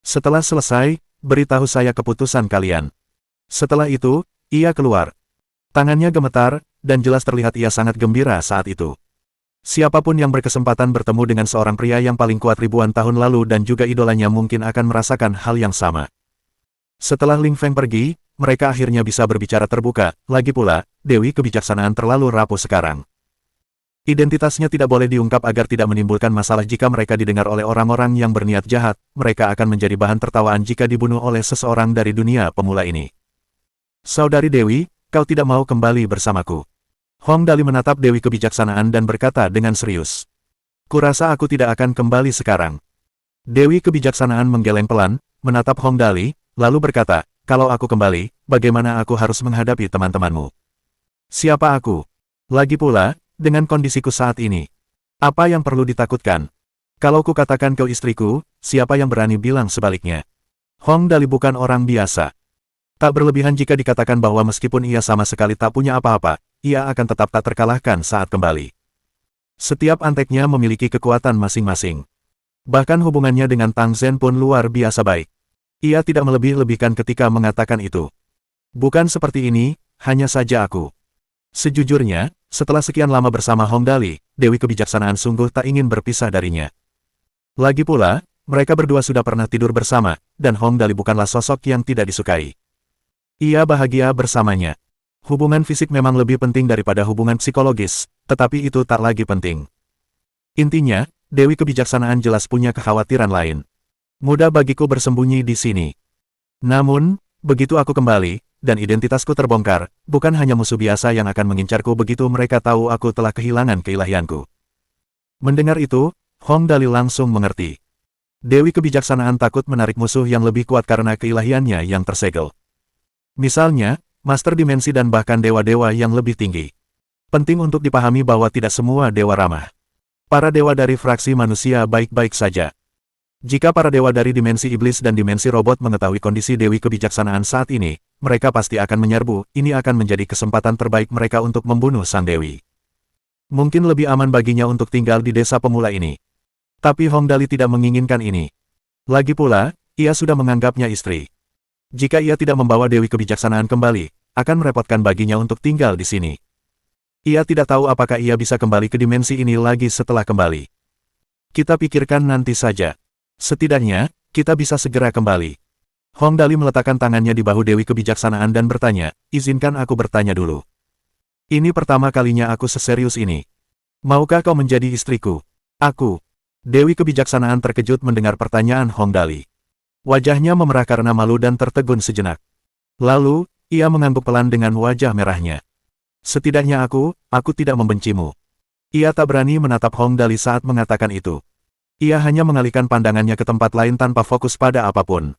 Setelah selesai, beritahu saya keputusan kalian. Setelah itu, ia keluar. Tangannya gemetar, dan jelas terlihat ia sangat gembira saat itu. Siapapun yang berkesempatan bertemu dengan seorang pria yang paling kuat ribuan tahun lalu dan juga idolanya mungkin akan merasakan hal yang sama. Setelah Ling Feng pergi, mereka akhirnya bisa berbicara terbuka, lagi pula, Dewi Kebijaksanaan terlalu rapuh sekarang. Identitasnya tidak boleh diungkap agar tidak menimbulkan masalah jika mereka didengar oleh orang-orang yang berniat jahat, mereka akan menjadi bahan tertawaan jika dibunuh oleh seseorang dari dunia pemula ini. Saudari Dewi, kau tidak mau kembali bersamaku. Hong Dali menatap Dewi Kebijaksanaan dan berkata dengan serius. Kurasa aku tidak akan kembali sekarang. Dewi Kebijaksanaan menggeleng pelan, menatap Hong Dali, lalu berkata, kalau aku kembali, bagaimana aku harus menghadapi teman-temanmu? Siapa aku? Lagi pula, dengan kondisiku saat ini, apa yang perlu ditakutkan? Kalau ku katakan kau istriku, siapa yang berani bilang sebaliknya? Hong Dali bukan orang biasa. Tak berlebihan jika dikatakan bahwa meskipun ia sama sekali tak punya apa-apa, ia akan tetap tak terkalahkan saat kembali. Setiap anteknya memiliki kekuatan masing-masing. Bahkan hubungannya dengan Tang Zhen pun luar biasa baik. Ia tidak melebih-lebihkan ketika mengatakan itu. Bukan seperti ini, hanya saja aku. Sejujurnya, setelah sekian lama bersama Hong Dali, Dewi Kebijaksanaan sungguh tak ingin berpisah darinya. Lagi pula, mereka berdua sudah pernah tidur bersama, dan Hong Dali bukanlah sosok yang tidak disukai. Ia bahagia bersamanya. Hubungan fisik memang lebih penting daripada hubungan psikologis, tetapi itu tak lagi penting. Intinya, Dewi Kebijaksanaan jelas punya kekhawatiran lain. Mudah bagiku bersembunyi di sini. Namun, begitu aku kembali, dan identitasku terbongkar, bukan hanya musuh biasa yang akan mengincarku begitu mereka tahu aku telah kehilangan keilahianku. Mendengar itu, Hong Dali langsung mengerti. Dewi Kebijaksanaan takut menarik musuh yang lebih kuat karena keilahiannya yang tersegel. Misalnya, Master Dimensi dan bahkan dewa-dewa yang lebih tinggi. Penting untuk dipahami bahwa tidak semua dewa ramah. Para dewa dari fraksi manusia baik-baik saja. Jika para dewa dari dimensi iblis dan dimensi robot mengetahui kondisi Dewi Kebijaksanaan saat ini, mereka pasti akan menyerbu, ini akan menjadi kesempatan terbaik mereka untuk membunuh sang dewi. Mungkin lebih aman baginya untuk tinggal di desa pemula ini. Tapi Hong Dali tidak menginginkan ini. Lagi pula, ia sudah menganggapnya istri. Jika ia tidak membawa Dewi Kebijaksanaan kembali, akan merepotkan baginya untuk tinggal di sini. Ia tidak tahu apakah ia bisa kembali ke dimensi ini lagi setelah kembali. Kita pikirkan nanti saja. Setidaknya, kita bisa segera kembali. Hong Dali meletakkan tangannya di bahu Dewi Kebijaksanaan dan bertanya, izinkan aku bertanya dulu. Ini pertama kalinya aku seserius ini. Maukah kau menjadi istriku? Aku. Dewi Kebijaksanaan terkejut mendengar pertanyaan Hong Dali. Wajahnya memerah karena malu dan tertegun sejenak. Lalu, ia mengangguk pelan dengan wajah merahnya. Setidaknya aku tidak membencimu. Ia tak berani menatap Hong Dali saat mengatakan itu. Ia hanya mengalihkan pandangannya ke tempat lain tanpa fokus pada apapun.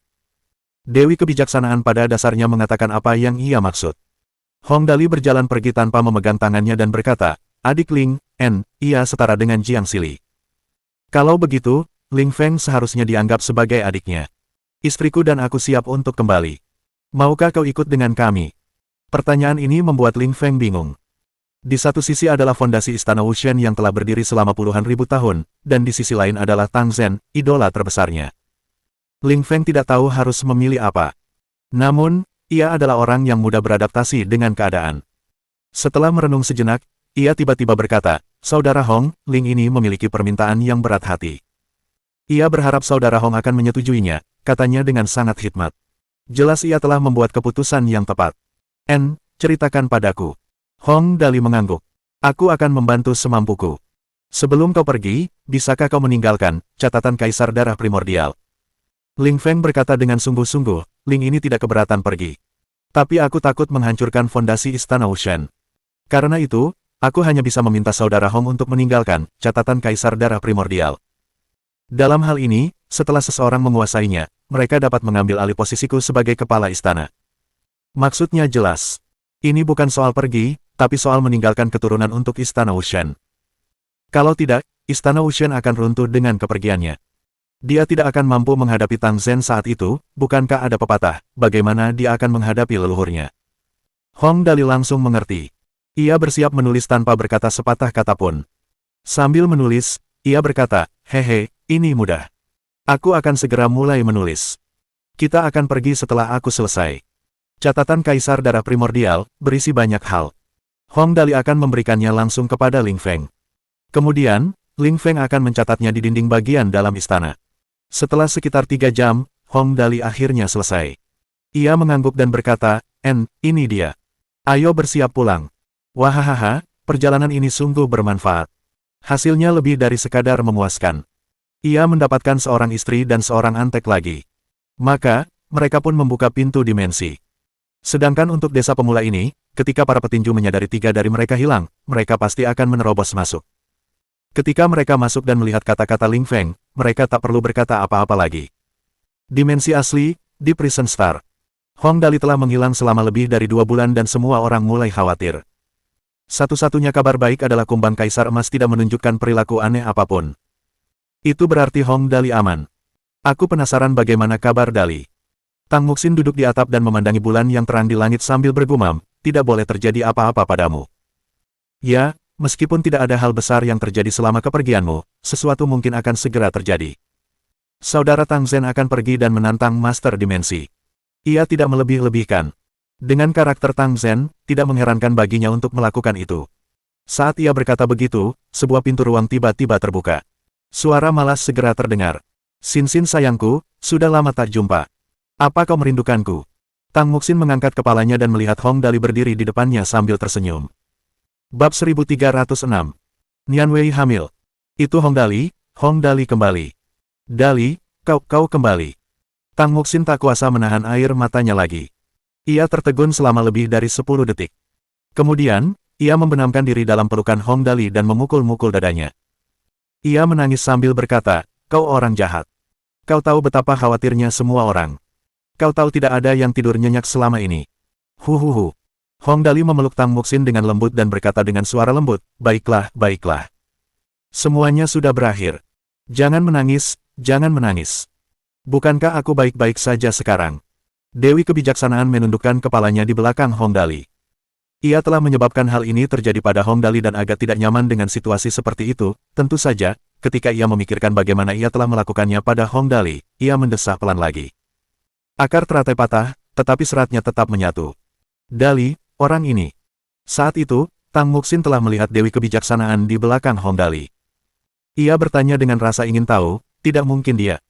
Dewi Kebijaksanaan pada dasarnya mengatakan apa yang ia maksud. Hong Dali berjalan pergi tanpa memegang tangannya dan berkata, adik Ling, ia setara dengan Jiang Sili. Kalau begitu, Ling Feng seharusnya dianggap sebagai adiknya. Istriku dan aku siap untuk kembali. Maukah kau ikut dengan kami? Pertanyaan ini membuat Ling Feng bingung. Di satu sisi adalah fondasi Istana Wushen yang telah berdiri selama puluhan ribu tahun, dan di sisi lain adalah Tang Zhen, idola terbesarnya. Ling Feng tidak tahu harus memilih apa. Namun, ia adalah orang yang mudah beradaptasi dengan keadaan. Setelah merenung sejenak, ia tiba-tiba berkata, Saudara Hong, Ling ini memiliki permintaan yang berat hati. Ia berharap Saudara Hong akan menyetujuinya, katanya dengan sangat hikmat. Jelas ia telah membuat keputusan yang tepat. Ceritakan padaku. Hong Dali mengangguk. Aku akan membantu semampuku. Sebelum kau pergi, bisakah kau meninggalkan catatan Kaisar Darah Primordial? Ling Feng berkata dengan sungguh-sungguh, Ling ini tidak keberatan pergi. Tapi aku takut menghancurkan fondasi Istana Wushen. Karena itu, Aku hanya bisa meminta saudara Hong untuk meninggalkan catatan Kaisar Darah Primordial. Dalam hal ini, setelah seseorang menguasainya, mereka dapat mengambil alih posisiku sebagai kepala istana. Maksudnya jelas. Ini bukan soal pergi, tapi soal meninggalkan keturunan untuk Istana Wushan. Kalau tidak, Istana Wushan akan runtuh dengan kepergiannya. Dia tidak akan mampu menghadapi Tang Zhen saat itu, bukankah ada pepatah, bagaimana dia akan menghadapi leluhurnya. Hong Dali langsung mengerti. Ia bersiap menulis tanpa berkata sepatah kata pun. Sambil menulis, ia berkata, hehe, ini mudah. Aku akan segera mulai menulis. Kita akan pergi setelah aku selesai. Catatan Kaisar Darah Primordial, berisi banyak hal. Hong Dali akan memberikannya langsung kepada Ling Feng. Kemudian, Ling Feng akan mencatatnya di dinding bagian dalam istana. Setelah sekitar 3 jam, Hong Dali akhirnya selesai. Ia mengangguk dan berkata, ini dia. Ayo bersiap pulang. Wahahaha, perjalanan ini sungguh bermanfaat. Hasilnya lebih dari sekadar memuaskan. Ia mendapatkan seorang istri dan seorang antek lagi. Maka, mereka pun membuka pintu dimensi. Sedangkan untuk desa pemula ini, ketika para petinju menyadari 3 dari mereka hilang, mereka pasti akan menerobos masuk. Ketika mereka masuk dan melihat kata-kata Ling Feng, mereka tak perlu berkata apa-apa lagi. Dimensi asli, di Prison Star. Hong Dali telah menghilang selama lebih dari 2 bulan dan semua orang mulai khawatir. Satu-satunya kabar baik adalah kumbang Kaisar Emas tidak menunjukkan perilaku aneh apapun. Itu berarti Hong Dali aman. Aku penasaran bagaimana kabar Dali. Tang Muxin duduk di atap dan memandangi bulan yang terang di langit sambil bergumam, tidak boleh terjadi apa-apa padamu. Ya, meskipun tidak ada hal besar yang terjadi selama kepergianmu, sesuatu mungkin akan segera terjadi. Saudara Tang Zhen akan pergi dan menantang Master Dimensi. Ia tidak melebih-lebihkan. Dengan karakter Tang Zhen, tidak mengherankan baginya untuk melakukan itu. Saat ia berkata begitu, sebuah pintu ruang tiba-tiba terbuka. Suara malas segera terdengar. Sin sayangku, sudah lama tak jumpa. Apa kau merindukanku? Tang Muxin mengangkat kepalanya dan melihat Hong Dali berdiri di depannya sambil tersenyum. Bab 1306. Nian Wei hamil. Itu Hong Dali kembali. Dali, kau kembali. Tang Muxin tak kuasa menahan air matanya lagi. Ia tertegun selama lebih dari 10 detik. Kemudian, ia membenamkan diri dalam pelukan Hong Dali dan memukul-mukul dadanya. Ia menangis sambil berkata, kau orang jahat. Kau tahu betapa khawatirnya semua orang. Kau tahu tidak ada yang tidur nyenyak selama ini. Huhuhu. Hong Dali memeluk Tang Muxin dengan lembut dan berkata dengan suara lembut, baiklah, baiklah. Semuanya sudah berakhir. Jangan menangis, jangan menangis. Bukankah aku baik-baik saja sekarang? Dewi Kebijaksanaan menundukkan kepalanya di belakang Hong Dali. Ia telah menyebabkan hal ini terjadi pada Hong Dali dan agak tidak nyaman dengan situasi seperti itu. Tentu saja, ketika ia memikirkan bagaimana ia telah melakukannya pada Hong Dali, ia mendesah pelan lagi. Akar teratai patah, tetapi seratnya tetap menyatu. Dali, orang ini. Saat itu, Tang Muxin telah melihat Dewi Kebijaksanaan di belakang Hong Dali. Ia bertanya dengan rasa ingin tahu, tidak mungkin dia.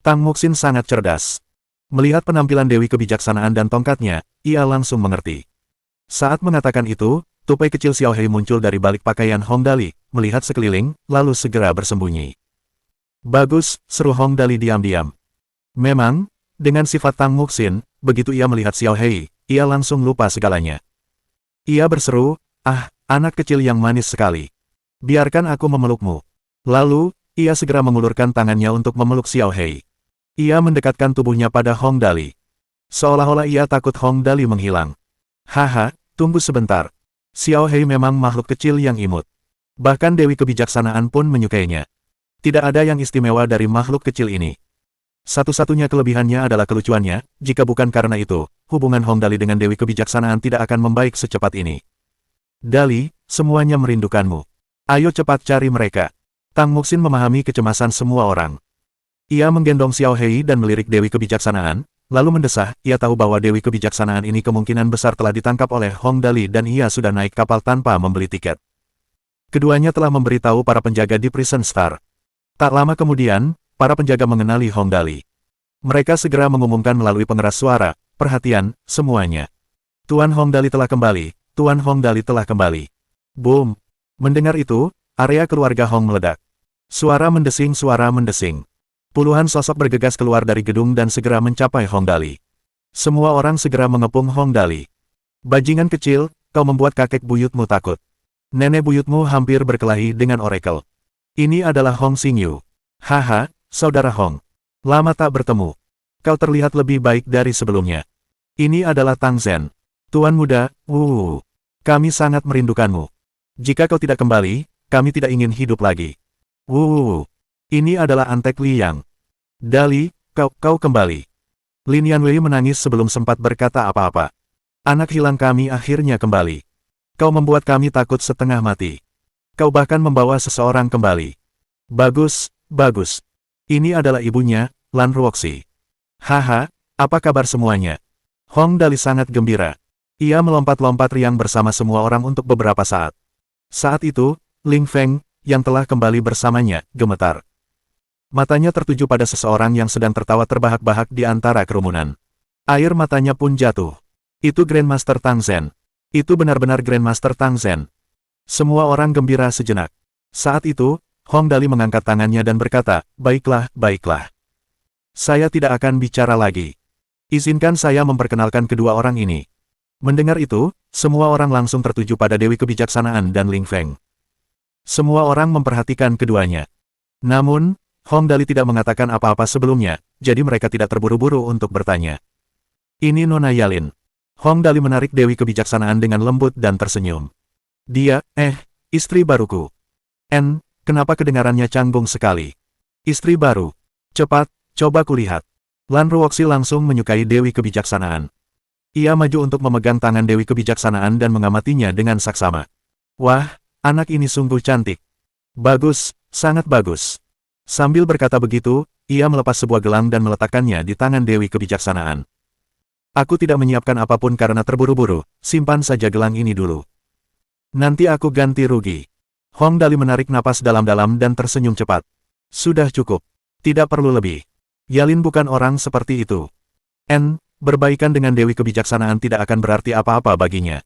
Tang Muxin sangat cerdas. Melihat penampilan Dewi Kebijaksanaan dan tongkatnya, ia langsung mengerti. Saat mengatakan itu, tupai kecil Xiao Hei muncul dari balik pakaian Hong Dali, melihat sekeliling, lalu segera bersembunyi. Bagus, seru Hong Dali diam-diam. Memang, dengan sifat Tang Muxin, begitu ia melihat Xiao Hei, ia langsung lupa segalanya. Ia berseru, anak kecil yang manis sekali. Biarkan aku memelukmu. Lalu, ia segera mengulurkan tangannya untuk memeluk Xiao Hei. Ia mendekatkan tubuhnya pada Hong Dali. Seolah-olah ia takut Hong Dali menghilang. Haha, tunggu sebentar. Xiao Hei memang makhluk kecil yang imut. Bahkan Dewi Kebijaksanaan pun menyukainya. Tidak ada yang istimewa dari makhluk kecil ini. Satu-satunya kelebihannya adalah kelucuannya, jika bukan karena itu, hubungan Hong Dali dengan Dewi Kebijaksanaan tidak akan membaik secepat ini. Dali, semuanya merindukanmu. Ayo cepat cari mereka. Tang Muxin memahami kecemasan semua orang. Ia menggendong Xiao Hei dan melirik Dewi Kebijaksanaan, lalu mendesah, ia tahu bahwa Dewi Kebijaksanaan ini kemungkinan besar telah ditangkap oleh Hong Dali dan ia sudah naik kapal tanpa membeli tiket. Keduanya telah memberitahu para penjaga di Prison Star. Tak lama kemudian, para penjaga mengenali Hong Dali. Mereka segera mengumumkan melalui pengeras suara, perhatian, semuanya. Tuan Hong Dali telah kembali, Tuan Hong Dali telah kembali. Boom! Mendengar itu, area keluarga Hong meledak. Suara mendesing. Puluhan sosok bergegas keluar dari gedung dan segera mencapai Hong Dali. Semua orang segera mengepung Hong Dali. Bajingan kecil, kau membuat kakek buyutmu takut. Nenek buyutmu hampir berkelahi dengan Oracle. Ini adalah Hong Xingyu. Haha, saudara Hong. Lama tak bertemu. Kau terlihat lebih baik dari sebelumnya. Ini adalah Tang Zhen. Tuan muda, kami sangat merindukanmu. Jika kau tidak kembali, kami tidak ingin hidup lagi. Ini adalah Antek Liang. Dali, kau kembali. Lin Yanwei menangis sebelum sempat berkata apa-apa. Anak hilang kami akhirnya kembali. Kau membuat kami takut setengah mati. Kau bahkan membawa seseorang kembali. Bagus, bagus. Ini adalah ibunya, Lan Ruoxi. Haha, apa kabar semuanya? Hong Dali sangat gembira. Ia melompat-lompat riang bersama semua orang untuk beberapa saat. Saat itu, Ling Feng, yang telah kembali bersamanya, gemetar. Matanya tertuju pada seseorang yang sedang tertawa terbahak-bahak di antara kerumunan. Air matanya pun jatuh. Itu Grandmaster Tang Zhen. Itu benar-benar Grandmaster Tang Zhen. Semua orang gembira sejenak. Saat itu, Hong Dali mengangkat tangannya dan berkata, baiklah, baiklah. Saya tidak akan bicara lagi. Izinkan saya memperkenalkan kedua orang ini. Mendengar itu, semua orang langsung tertuju pada Dewi Kebijaksanaan dan Ling Feng. Semua orang memperhatikan keduanya. Namun, Hong Dali tidak mengatakan apa-apa sebelumnya, jadi mereka tidak terburu-buru untuk bertanya. Ini Nona Yalin. Hong Dali menarik Dewi Kebijaksanaan dengan lembut dan tersenyum. Dia, istri baruku. Kenapa kedengarannya canggung sekali? Istri baru. Cepat, coba kulihat. Lan Ruoxi langsung menyukai Dewi Kebijaksanaan. Ia maju untuk memegang tangan Dewi Kebijaksanaan dan mengamatinya dengan saksama. Wah, anak ini sungguh cantik. Bagus, sangat bagus. Sambil berkata begitu, ia melepas sebuah gelang dan meletakkannya di tangan Dewi Kebijaksanaan. Aku tidak menyiapkan apapun karena terburu-buru, simpan saja gelang ini dulu. Nanti aku ganti rugi. Hong Dali menarik napas dalam-dalam dan tersenyum cepat. Sudah cukup. Tidak perlu lebih. Yalin bukan orang seperti itu. Berbaikan dengan Dewi Kebijaksanaan tidak akan berarti apa-apa baginya.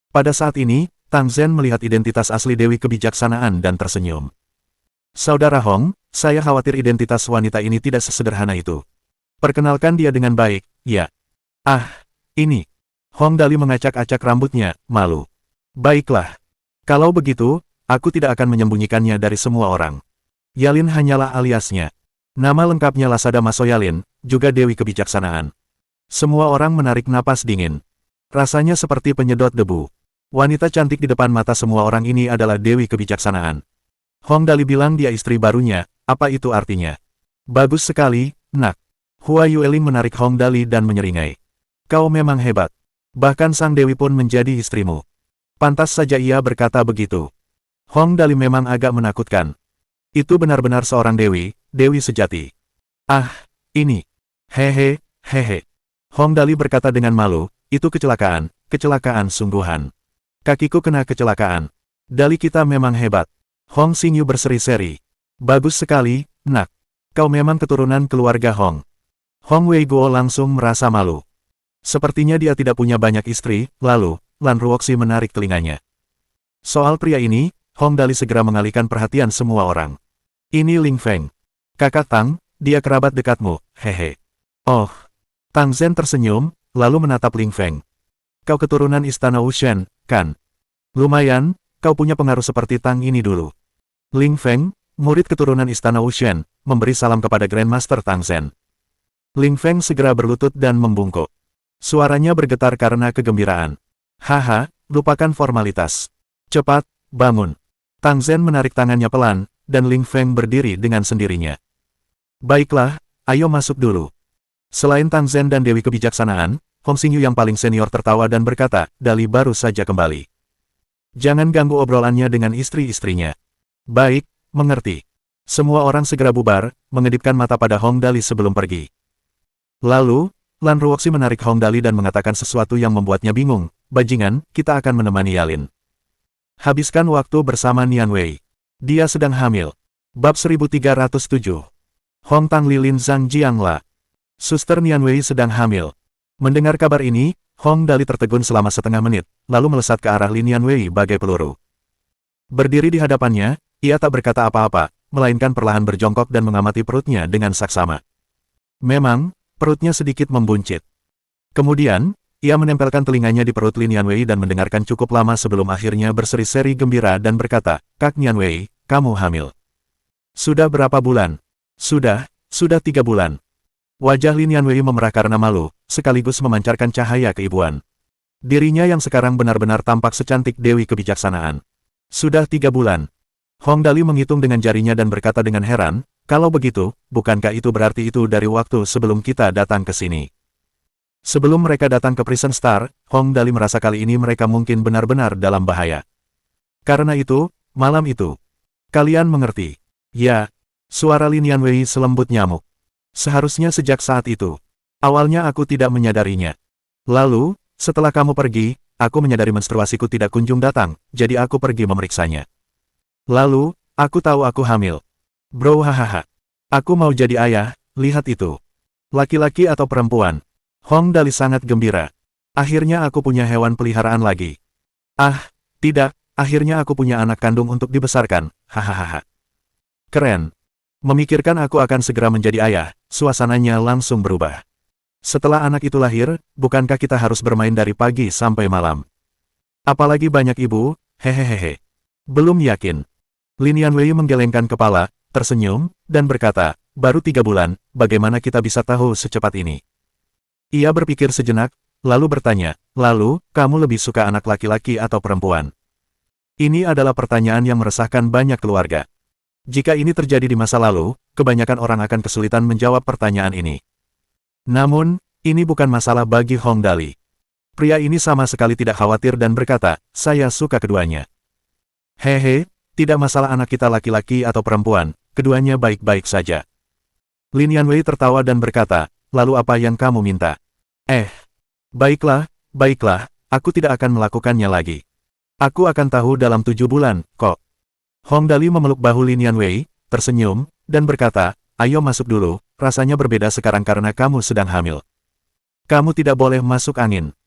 Pada saat ini, Tang Zhen melihat identitas asli Dewi Kebijaksanaan dan tersenyum. Saudara Hong, saya khawatir identitas wanita ini tidak sesederhana itu. Perkenalkan dia dengan baik, ya. Ini. Hong Dali mengacak-acak rambutnya, malu. Baiklah. Kalau begitu, aku tidak akan menyembunyikannya dari semua orang. Yalin hanyalah aliasnya. Nama lengkapnya Lasada Maso Yalin, juga Dewi Kebijaksanaan. Semua orang menarik napas dingin. Rasanya seperti penyedot debu. Wanita cantik di depan mata semua orang ini adalah Dewi Kebijaksanaan. Hong Dali bilang dia istri barunya, apa itu artinya? Bagus sekali, nak. Hua Yueling menarik Hong Dali dan menyeringai. Kau memang hebat. Bahkan sang Dewi pun menjadi istrimu. Pantas saja ia berkata begitu. Hong Dali memang agak menakutkan. Itu benar-benar seorang Dewi, Dewi sejati. Ini. Hehe. Hong Dali berkata dengan malu, itu kecelakaan sungguhan. Kakiku kena kecelakaan. Dali kita memang hebat. Hong Xingyu berseri-seri. Bagus sekali, nak. Kau memang keturunan keluarga Hong. Hong Weiguo langsung merasa malu. Sepertinya dia tidak punya banyak istri, lalu, Lan Ruoxi menarik telinganya. Soal pria ini, Hong Dali segera mengalihkan perhatian semua orang. Ini Ling Feng. Kakak Tang, dia kerabat dekatmu, hehe. Oh. Tang Zhen tersenyum, lalu menatap Ling Feng. Kau keturunan istana Wushen, kan? Lumayan, kau punya pengaruh seperti Tang ini dulu. Ling Feng, murid keturunan istana Wushen, memberi salam kepada Grandmaster Tang Zhen. Ling Feng segera berlutut dan membungkuk. Suaranya bergetar karena kegembiraan. Haha, lupakan formalitas. Cepat, bangun. Tang Zhen menarik tangannya pelan, dan Ling Feng berdiri dengan sendirinya. Baiklah, ayo masuk dulu. Selain Tang Zhen dan Dewi Kebijaksanaan, Hong Xingyu yang paling senior tertawa dan berkata, Dali baru saja kembali. Jangan ganggu obrolannya dengan istri-istrinya. Baik, mengerti. Semua orang segera bubar, mengedipkan mata pada Hong Dali sebelum pergi. Lalu, Lan Ruoxi menarik Hong Dali dan mengatakan sesuatu yang membuatnya bingung, bajingan, kita akan menemani Yalin. Habiskan waktu bersama Nian Wei. Dia sedang hamil. Bab 1307. Hong Tang Lilin Zhang Jiangla. Suster Nian Wei sedang hamil. Mendengar kabar ini, Hong Dali tertegun selama setengah menit, lalu melesat ke arah Lin Nian Wei bagai peluru. Berdiri di hadapannya, ia tak berkata apa-apa, melainkan perlahan berjongkok dan mengamati perutnya dengan saksama. Memang, perutnya sedikit membuncit. Kemudian, Ia menempelkan telinganya di perut Lin Yanwei dan mendengarkan cukup lama sebelum akhirnya berseri-seri gembira dan berkata, "Kak Yanwei, kamu hamil." "Sudah berapa bulan?" Sudah 3 bulan." Wajah Lin Yanwei memerah karena malu, sekaligus memancarkan cahaya keibuan. Dirinya yang sekarang benar-benar tampak secantik Dewi Kebijaksanaan. "Sudah 3 bulan." Hong Dali menghitung dengan jarinya dan berkata dengan heran, "Kalau begitu, bukankah itu berarti itu dari waktu sebelum kita datang ke sini?" Sebelum mereka datang ke Prison Star, Hong Dali merasa kali ini mereka mungkin benar-benar dalam bahaya. Karena itu, malam itu, kalian mengerti. Ya, suara Lin Yanwei selembut nyamuk. Seharusnya sejak saat itu. Awalnya aku tidak menyadarinya. Lalu, setelah kamu pergi, aku menyadari menstruasiku tidak kunjung datang, jadi aku pergi memeriksanya. Lalu, aku tahu aku hamil. Bro hahaha. Aku mau jadi ayah, lihat itu. Laki-laki atau perempuan? Hong Dali sangat gembira. Akhirnya aku punya hewan peliharaan lagi. Ah, tidak, akhirnya aku punya anak kandung untuk dibesarkan, hahaha. Keren. Memikirkan aku akan segera menjadi ayah, suasananya langsung berubah. Setelah anak itu lahir, bukankah kita harus bermain dari pagi sampai malam? Apalagi banyak ibu, hehehehe. Belum yakin. Lin Yanwei menggelengkan kepala, tersenyum, dan berkata, "Baru 3 bulan, bagaimana kita bisa tahu secepat ini?" Ia berpikir sejenak, lalu bertanya, "Lalu, kamu lebih suka anak laki-laki atau perempuan?" Ini adalah pertanyaan yang meresahkan banyak keluarga. Jika ini terjadi di masa lalu, kebanyakan orang akan kesulitan menjawab pertanyaan ini. Namun, ini bukan masalah bagi Hong Dali. Pria ini sama sekali tidak khawatir dan berkata, "Saya suka keduanya." "Hehe, tidak masalah anak kita laki-laki atau perempuan, keduanya baik-baik saja." Lin Yanwei tertawa dan berkata, "Lalu apa yang kamu minta?" Baiklah, aku tidak akan melakukannya lagi. Aku akan tahu dalam 7 bulan, kok." Hong Dali memeluk bahu Lin Yanwei, tersenyum, dan berkata, "Ayo masuk dulu, rasanya berbeda sekarang karena kamu sedang hamil. Kamu tidak boleh masuk angin."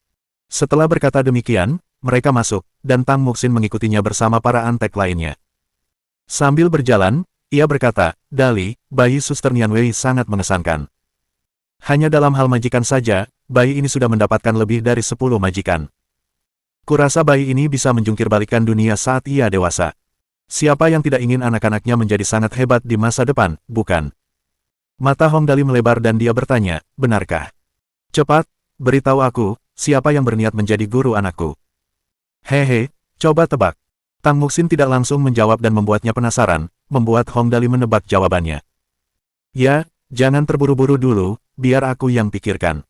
Setelah berkata demikian, mereka masuk, dan Tang Muxin mengikutinya bersama para antek lainnya. Sambil berjalan, ia berkata, "Dali, bayi Suster Yanwei sangat mengesankan. Hanya dalam hal majikan saja, bayi ini sudah mendapatkan lebih dari 10 majikan. Kurasa bayi ini bisa menjungkir balikan dunia saat ia dewasa. Siapa yang tidak ingin anak-anaknya menjadi sangat hebat di masa depan, bukan?" Mata Hong Dali melebar dan dia bertanya, "Benarkah? Cepat, beritahu aku, siapa yang berniat menjadi guru anakku?" "Hehe, coba tebak." Tang Muxin tidak langsung menjawab dan membuatnya penasaran, membuat Hong Dali menebak jawabannya. "Ya, jangan terburu-buru dulu, biar aku yang pikirkan."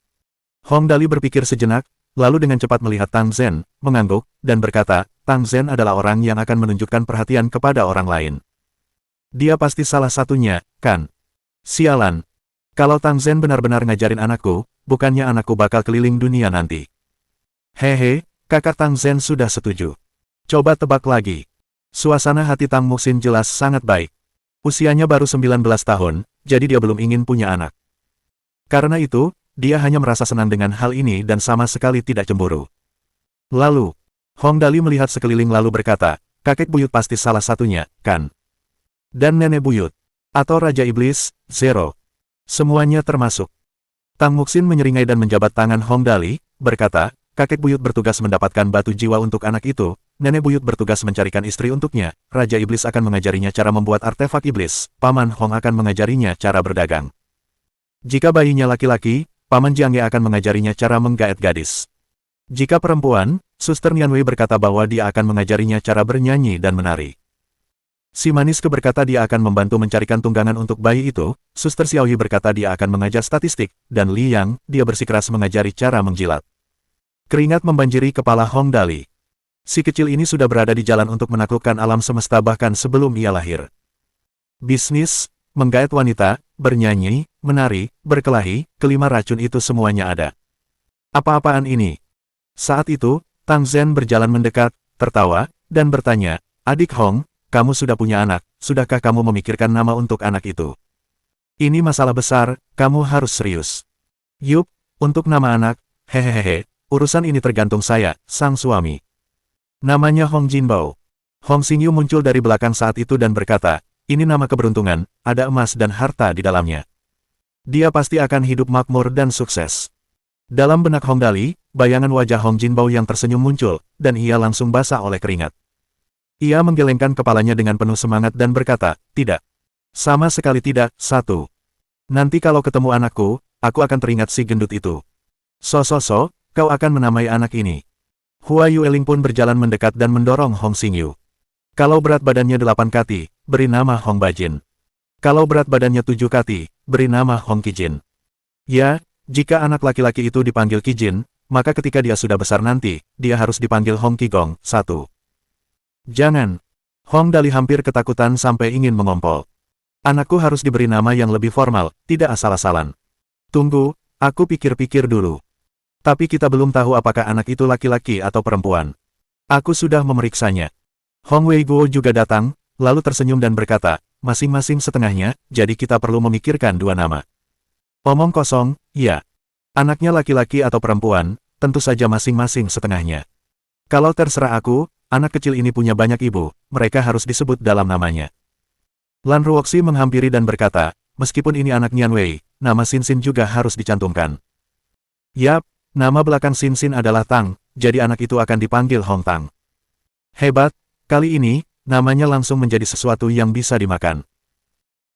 Hong Dali berpikir sejenak, lalu dengan cepat melihat Tang Zhen, mengangguk, dan berkata, "Tang Zhen adalah orang yang akan menunjukkan perhatian kepada orang lain. Dia pasti salah satunya, kan? Sialan. Kalau Tang Zhen benar-benar ngajarin anakku, bukannya anakku bakal keliling dunia nanti." "Hehe, kakak Tang Zhen sudah setuju. Coba tebak lagi." Suasana hati Tang Muxin jelas sangat baik. Usianya baru 19 tahun, jadi dia belum ingin punya anak. Karena itu, dia hanya merasa senang dengan hal ini dan sama sekali tidak cemburu. Lalu, Hong Dali melihat sekeliling lalu berkata, "Kakek buyut pasti salah satunya, kan? Dan nenek buyut. Atau Raja Iblis, Zero. Semuanya termasuk." Tang Muxin menyeringai dan menjabat tangan Hong Dali, berkata, "Kakek buyut bertugas mendapatkan batu jiwa untuk anak itu, nenek buyut bertugas mencarikan istri untuknya, Raja Iblis akan mengajarinya cara membuat artefak iblis, Paman Hong akan mengajarinya cara berdagang. Jika bayinya laki-laki, Paman Jiangye akan mengajarinya cara menggaet gadis. Jika perempuan, Suster Yanwei berkata bahwa dia akan mengajarinya cara bernyanyi dan menari. Si manis berkata dia akan membantu mencarikan tunggangan untuk bayi itu, Suster Xiaoyi berkata dia akan mengajar statistik, dan Li Yang, dia bersikeras mengajari cara menjilat." Keringat membanjiri kepala Hong Dali. Si kecil ini sudah berada di jalan untuk menaklukkan alam semesta bahkan sebelum ia lahir. Bisnis, menggait wanita, bernyanyi, menari, berkelahi, kelima racun itu semuanya ada. Apa-apaan ini? Saat itu, Tang Zhen berjalan mendekat, tertawa, dan bertanya, "Adik Hong, kamu sudah punya anak, sudahkah kamu memikirkan nama untuk anak itu? Ini masalah besar, kamu harus serius." "Yup, untuk nama anak, hehehe, urusan ini tergantung saya, sang suami. Namanya Hong Jinbao." Hong Xingyu muncul dari belakang saat itu dan berkata, "Ini nama keberuntungan, ada emas dan harta di dalamnya. Dia pasti akan hidup makmur dan sukses." Dalam benak Hong Dali, bayangan wajah Hong Jinbao yang tersenyum muncul, dan ia langsung basah oleh keringat. Ia menggelengkan kepalanya dengan penuh semangat dan berkata, tidak. Sama sekali tidak, satu. Nanti kalau ketemu anakku, aku akan teringat si gendut itu. So, kau akan menamai anak ini. Hua Yueling pun berjalan mendekat dan mendorong Hong Xingyu. Kalau berat badannya 8 kati, beri nama Hong Bajin. Kalau berat badannya 7 kati, beri nama Hong Kijin. Ya, jika anak laki-laki itu dipanggil Kijin, maka ketika dia sudah besar nanti, dia harus dipanggil Hong Qigong, 1. Jangan. Hong Dali hampir ketakutan sampai ingin mengompol. Anakku harus diberi nama yang lebih formal, tidak asal-asalan. Tunggu, aku pikir-pikir dulu. Tapi kita belum tahu apakah anak itu laki-laki atau perempuan. Aku sudah memeriksanya. Hong Weiguo juga datang, lalu tersenyum dan berkata, masing-masing setengahnya, jadi kita perlu memikirkan 2 nama. Omong kosong, ya. Anaknya laki-laki atau perempuan, tentu saja masing-masing setengahnya. Kalau terserah aku, anak kecil ini punya banyak ibu, mereka harus disebut dalam namanya. Lan Ruoxi menghampiri dan berkata, meskipun ini anak Nian Wei, nama Xin juga harus dicantumkan. Yap, nama belakang Xin adalah Tang, jadi anak itu akan dipanggil Hong Tang. Hebat, kali ini, namanya langsung menjadi sesuatu yang bisa dimakan.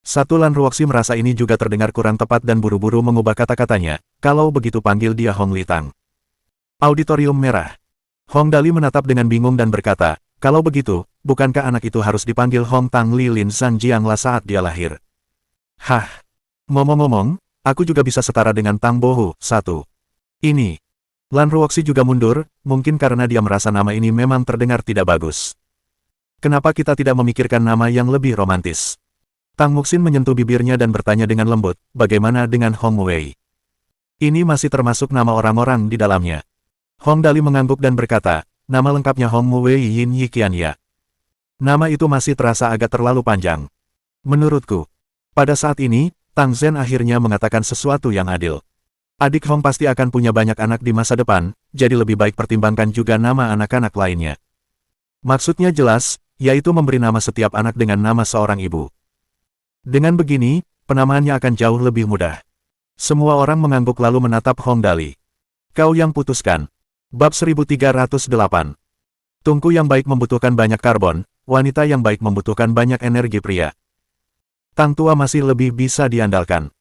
Lan Ruoxi merasa ini juga terdengar kurang tepat dan buru-buru mengubah kata-katanya, kalau begitu panggil dia Hong Litang. Auditorium merah. Hong Dali menatap dengan bingung dan berkata, kalau begitu, bukankah anak itu harus dipanggil Hong Tang Li Lin Zhang Jiangla saat dia lahir? Hah? Ngomong-ngomong, aku juga bisa setara dengan Tang Bohu, 1. Ini. Lan Ruoxi juga mundur, mungkin karena dia merasa nama ini memang terdengar tidak bagus. Kenapa kita tidak memikirkan nama yang lebih romantis? Tang Muxin menyentuh bibirnya dan bertanya dengan lembut, bagaimana dengan Hong Wei? Ini masih termasuk nama orang-orang di dalamnya. Hong Dali mengangguk dan berkata, nama lengkapnya Hong Wei Yin Yiqian ya. Nama itu masih terasa agak terlalu panjang. Menurutku, pada saat ini, Tang Zhen akhirnya mengatakan sesuatu yang adil. Adik Hong pasti akan punya banyak anak di masa depan, jadi lebih baik pertimbangkan juga nama anak-anak lainnya. Maksudnya jelas, yaitu memberi nama setiap anak dengan nama seorang ibu. Dengan begini, penamaannya akan jauh lebih mudah. Semua orang mengangguk lalu menatap Hong Dali. Kau yang putuskan. Bab 1308. Tungku yang baik membutuhkan banyak karbon, wanita yang baik membutuhkan banyak energi pria. Tang tua masih lebih bisa diandalkan.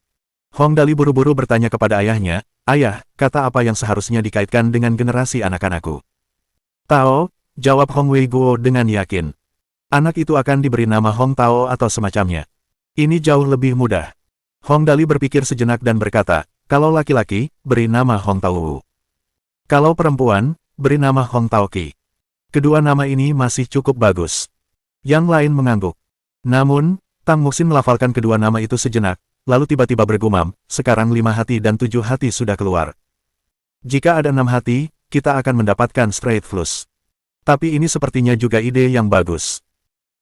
Hong Dali buru-buru bertanya kepada ayahnya, ayah, kata apa yang seharusnya dikaitkan dengan generasi anak-anakku? Tao, jawab Hong Weiguo dengan yakin. Anak itu akan diberi nama Hong Tao atau semacamnya. Ini jauh lebih mudah. Hong Dali berpikir sejenak dan berkata, kalau laki-laki, beri nama Hong Tao. Kalau perempuan, beri nama Hong Tao Qi. Kedua nama ini masih cukup bagus. Yang lain mengangguk. Namun, Tang Muxin melafalkan kedua nama itu sejenak, lalu tiba-tiba bergumam, sekarang 5 hati dan 7 hati sudah keluar. Jika ada 6 hati, kita akan mendapatkan straight flush. Tapi ini sepertinya juga ide yang bagus.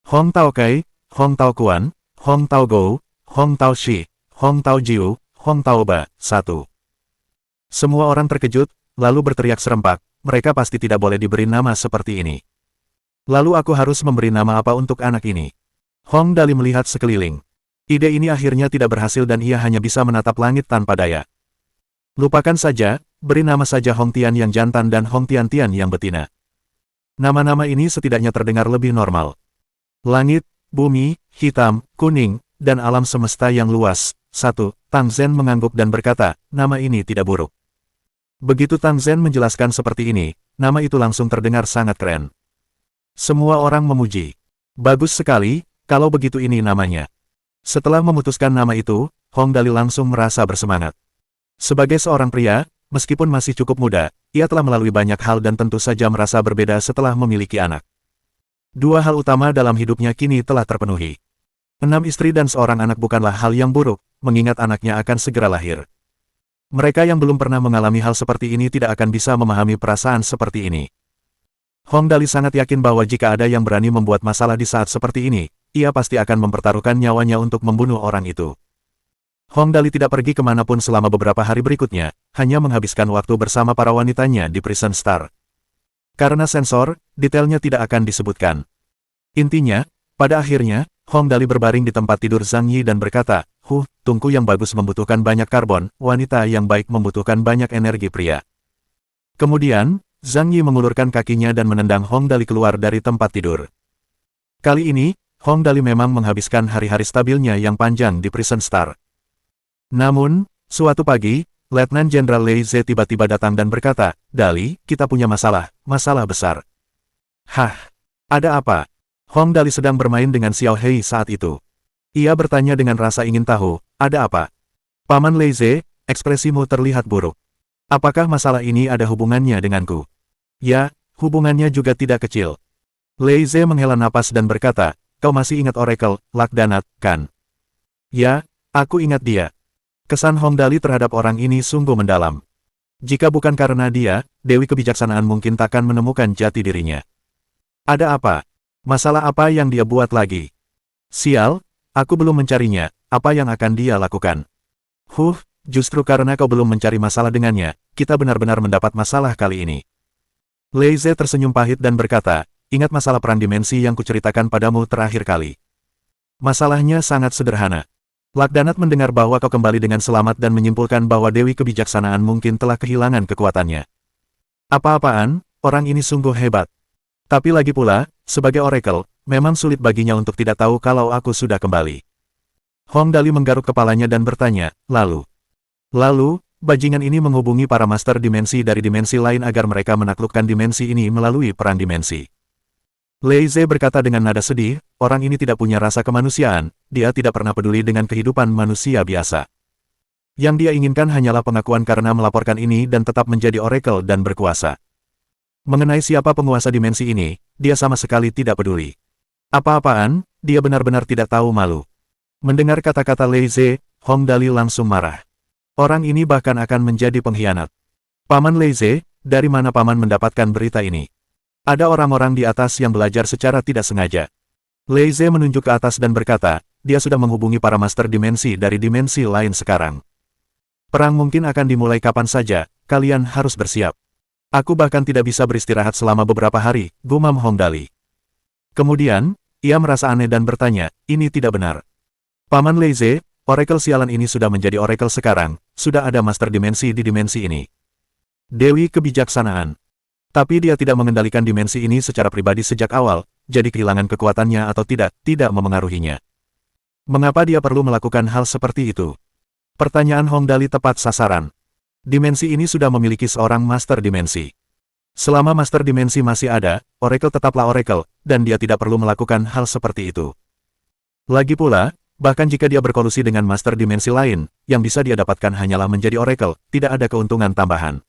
Hong Tao Kai, Hong Tao Kuan, Hong Tao Gou, Hong Tao Shi, Hong Tao Jiu, Hong Tao Ba, 1. Semua orang terkejut, lalu berteriak serempak, mereka pasti tidak boleh diberi nama seperti ini. Lalu aku harus memberi nama apa untuk anak ini? Hong Dali melihat sekeliling. Ide ini akhirnya tidak berhasil dan ia hanya bisa menatap langit tanpa daya. Lupakan saja, beri nama saja Hong Tian yang jantan dan Hong Tian Tian yang betina. Nama-nama ini setidaknya terdengar lebih normal. Langit, bumi, hitam, kuning, dan alam semesta yang luas. 1. Tang Zhen mengangguk dan berkata, nama ini tidak buruk. Begitu Tang Zhen menjelaskan seperti ini, nama itu langsung terdengar sangat keren. Semua orang memuji. Bagus sekali, kalau begitu ini namanya. Setelah memutuskan nama itu, Hong Dali langsung merasa bersemangat. Sebagai seorang pria, meskipun masih cukup muda, ia telah melalui banyak hal dan tentu saja merasa berbeda setelah memiliki anak. 2 hal utama dalam hidupnya kini telah terpenuhi. 6 istri dan seorang anak bukanlah hal yang buruk, mengingat anaknya akan segera lahir. Mereka yang belum pernah mengalami hal seperti ini tidak akan bisa memahami perasaan seperti ini. Hong Dali sangat yakin bahwa jika ada yang berani membuat masalah di saat seperti ini, ia pasti akan mempertaruhkan nyawanya untuk membunuh orang itu. Hong Dali tidak pergi kemanapun selama beberapa hari berikutnya, hanya menghabiskan waktu bersama para wanitanya di Prison Star. Karena sensor, detailnya tidak akan disebutkan. Intinya, pada akhirnya, Hong Dali berbaring di tempat tidur Zhang Yi dan berkata, tungku yang bagus membutuhkan banyak karbon, wanita yang baik membutuhkan banyak energi pria. Kemudian, Zhang Yi mengulurkan kakinya dan menendang Hong Dali keluar dari tempat tidur. Kali ini, Hong Dali memang menghabiskan hari-hari stabilnya yang panjang di Prison Star. Namun, suatu pagi, Letnan Jenderal Lei Ze tiba-tiba datang dan berkata, "Dali, kita punya masalah besar." Hah? Ada apa? Hong Dali sedang bermain dengan Xiao Hei saat itu. Ia bertanya dengan rasa ingin tahu, "Ada apa?" "Paman Lei Ze, ekspresimu terlihat buruk. Apakah masalah ini ada hubungannya denganku?" "Ya, hubungannya juga tidak kecil." Lei Ze menghela napas dan berkata, "Kau masih ingat Oracle, Lakdanat, kan?" "Ya, aku ingat dia." Kesan Hong Dali terhadap orang ini sungguh mendalam. Jika bukan karena dia, Dewi Kebijaksanaan mungkin takkan menemukan jati dirinya. Ada apa? Masalah apa yang dia buat lagi? Sial, aku belum mencarinya, apa yang akan dia lakukan? Justru karena kau belum mencari masalah dengannya, kita benar-benar mendapat masalah kali ini. Lei Ze tersenyum pahit dan berkata, "Ingat masalah perang dimensi yang kuceritakan padamu terakhir kali. Masalahnya sangat sederhana. Lakdanat mendengar bahwa kau kembali dengan selamat dan menyimpulkan bahwa Dewi Kebijaksanaan mungkin telah kehilangan kekuatannya. Apa-apaan, orang ini sungguh hebat. Tapi lagi pula, sebagai Oracle, memang sulit baginya untuk tidak tahu kalau aku sudah kembali." Hong Dali menggaruk kepalanya dan bertanya, Lalu, bajingan ini menghubungi para master dimensi dari dimensi lain agar mereka menaklukkan dimensi ini melalui perang dimensi." Lei Ze berkata dengan nada sedih, orang ini tidak punya rasa kemanusiaan, dia tidak pernah peduli dengan kehidupan manusia biasa. Yang dia inginkan hanyalah pengakuan karena melaporkan ini dan tetap menjadi Oracle dan berkuasa. Mengenai siapa penguasa dimensi ini, dia sama sekali tidak peduli. Apa-apaan, dia benar-benar tidak tahu malu. Mendengar kata-kata Lei Ze, Hong Dali langsung marah. Orang ini bahkan akan menjadi pengkhianat. "Paman Lei Ze, dari mana paman mendapatkan berita ini?" "Ada orang-orang di atas yang belajar secara tidak sengaja." Lei Ze menunjuk ke atas dan berkata, "Dia sudah menghubungi para master dimensi dari dimensi lain sekarang. Perang mungkin akan dimulai kapan saja, kalian harus bersiap." "Aku bahkan tidak bisa beristirahat selama beberapa hari," gumam Hong Dali. Kemudian, ia merasa aneh dan bertanya, "Ini tidak benar. Paman Lei Ze, Oracle sialan ini sudah menjadi Oracle sekarang, sudah ada master dimensi di dimensi ini. Dewi Kebijaksanaan. Tapi dia tidak mengendalikan dimensi ini secara pribadi sejak awal, jadi kehilangan kekuatannya atau tidak memengaruhinya. Mengapa dia perlu melakukan hal seperti itu?" Pertanyaan Hong Dali tepat sasaran. Dimensi ini sudah memiliki seorang master dimensi. Selama master dimensi masih ada, Oracle tetaplah Oracle, dan dia tidak perlu melakukan hal seperti itu. Lagi pula, bahkan jika dia berkolusi dengan master dimensi lain, yang bisa dia dapatkan hanyalah menjadi Oracle, tidak ada keuntungan tambahan.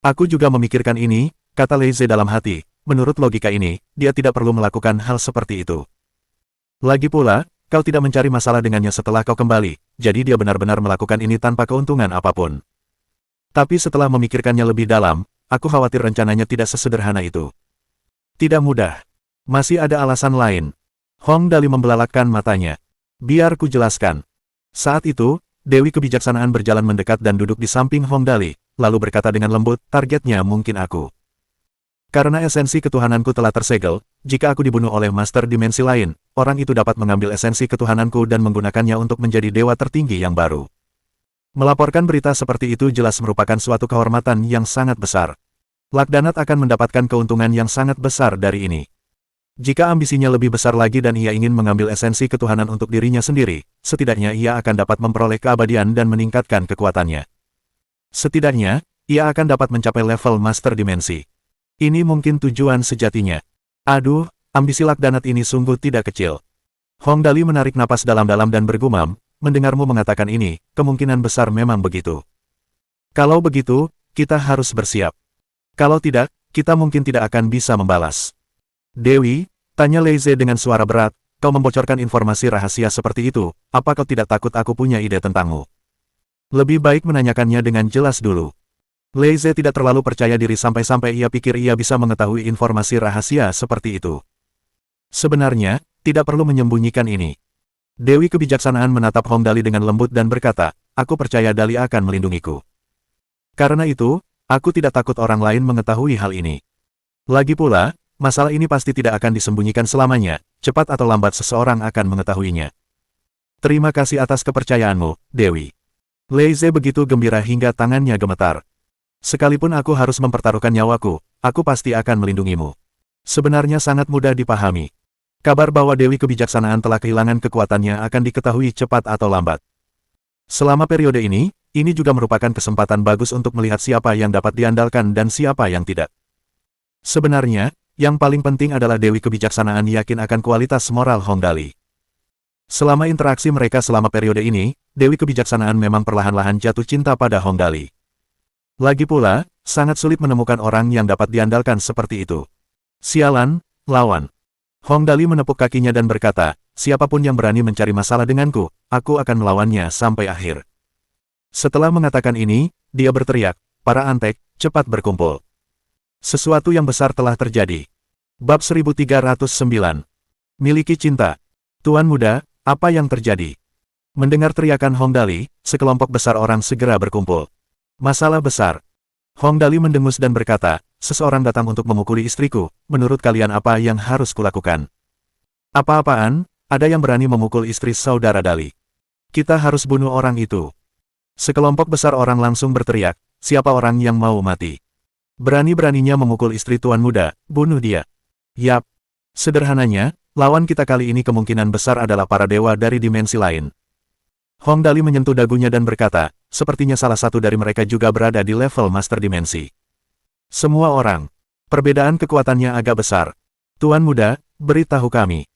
"Aku juga memikirkan ini," kata Lei Ze dalam hati, "menurut logika ini, dia tidak perlu melakukan hal seperti itu. Lagi pula, kau tidak mencari masalah dengannya setelah kau kembali, jadi dia benar-benar melakukan ini tanpa keuntungan apapun. Tapi setelah memikirkannya lebih dalam, aku khawatir rencananya tidak sesederhana itu. Tidak mudah. Masih ada alasan lain." Hong Dali membelalakkan matanya. "Biar ku jelaskan." Saat itu, Dewi Kebijaksanaan berjalan mendekat dan duduk di samping Hong Dali, lalu berkata dengan lembut, "Targetnya mungkin aku. Karena esensi ketuhananku telah tersegel, jika aku dibunuh oleh master dimensi lain, orang itu dapat mengambil esensi ketuhananku dan menggunakannya untuk menjadi dewa tertinggi yang baru. Melaporkan berita seperti itu jelas merupakan suatu kehormatan yang sangat besar. Lakdanat akan mendapatkan keuntungan yang sangat besar dari ini. Jika ambisinya lebih besar lagi dan ia ingin mengambil esensi ketuhanan untuk dirinya sendiri, setidaknya ia akan dapat memperoleh keabadian dan meningkatkan kekuatannya. Setidaknya, ia akan dapat mencapai level master dimensi. Ini mungkin tujuan sejatinya. Aduh, ambisi Lakdanat ini sungguh tidak kecil." Hong Dali menarik napas dalam-dalam dan bergumam, "Mendengarmu mengatakan ini, kemungkinan besar memang begitu. Kalau begitu, kita harus bersiap. Kalau tidak, kita mungkin tidak akan bisa membalas." "Dewi," tanya Lei Ze dengan suara berat, "kau membocorkan informasi rahasia seperti itu, apa kau tidak takut aku punya ide tentangmu? Lebih baik menanyakannya dengan jelas dulu." Lei Ze tidak terlalu percaya diri sampai-sampai ia pikir ia bisa mengetahui informasi rahasia seperti itu. Sebenarnya, tidak perlu menyembunyikan ini. Dewi Kebijaksanaan menatap Hong Dali dengan lembut dan berkata, "Aku percaya Dali akan melindungiku. Karena itu, aku tidak takut orang lain mengetahui hal ini. Lagi pula, masalah ini pasti tidak akan disembunyikan selamanya, cepat atau lambat seseorang akan mengetahuinya. Terima kasih atas kepercayaanmu, Dewi." Lei Ze begitu gembira hingga tangannya gemetar. Sekalipun aku harus mempertaruhkan nyawaku, aku pasti akan melindungimu. Sebenarnya sangat mudah dipahami. Kabar bahwa Dewi Kebijaksanaan telah kehilangan kekuatannya akan diketahui cepat atau lambat. Selama periode ini juga merupakan kesempatan bagus untuk melihat siapa yang dapat diandalkan dan siapa yang tidak. Sebenarnya, yang paling penting adalah Dewi Kebijaksanaan yakin akan kualitas moral Hong Dali. Selama interaksi mereka selama periode ini, Dewi Kebijaksanaan memang perlahan-lahan jatuh cinta pada Hong Dali. Lagi pula, sangat sulit menemukan orang yang dapat diandalkan seperti itu. Sialan, lawan. Hong Dali menepuk kakinya dan berkata, siapapun yang berani mencari masalah denganku, aku akan melawannya sampai akhir. Setelah mengatakan ini, dia berteriak, para antek, cepat berkumpul. Sesuatu yang besar telah terjadi. Bab 1309. Miliki cinta. Tuan muda, apa yang terjadi? Mendengar teriakan Hong Dali, sekelompok besar orang segera berkumpul. Masalah besar. Hong Dali mendengus dan berkata, seseorang datang untuk memukuli istriku, menurut kalian apa yang harus kulakukan? Apa-apaan, ada yang berani memukul istri saudara Dali. Kita harus bunuh orang itu. Sekelompok besar orang langsung berteriak, siapa orang yang mau mati? Berani-beraninya memukul istri tuan muda, bunuh dia. Yap. Sederhananya, lawan kita kali ini kemungkinan besar adalah para dewa dari dimensi lain. Hong Dali menyentuh dagunya dan berkata, sepertinya salah satu dari mereka juga berada di level master dimensi. Semua orang. Perbedaan kekuatannya agak besar. Tuan muda, beritahu kami.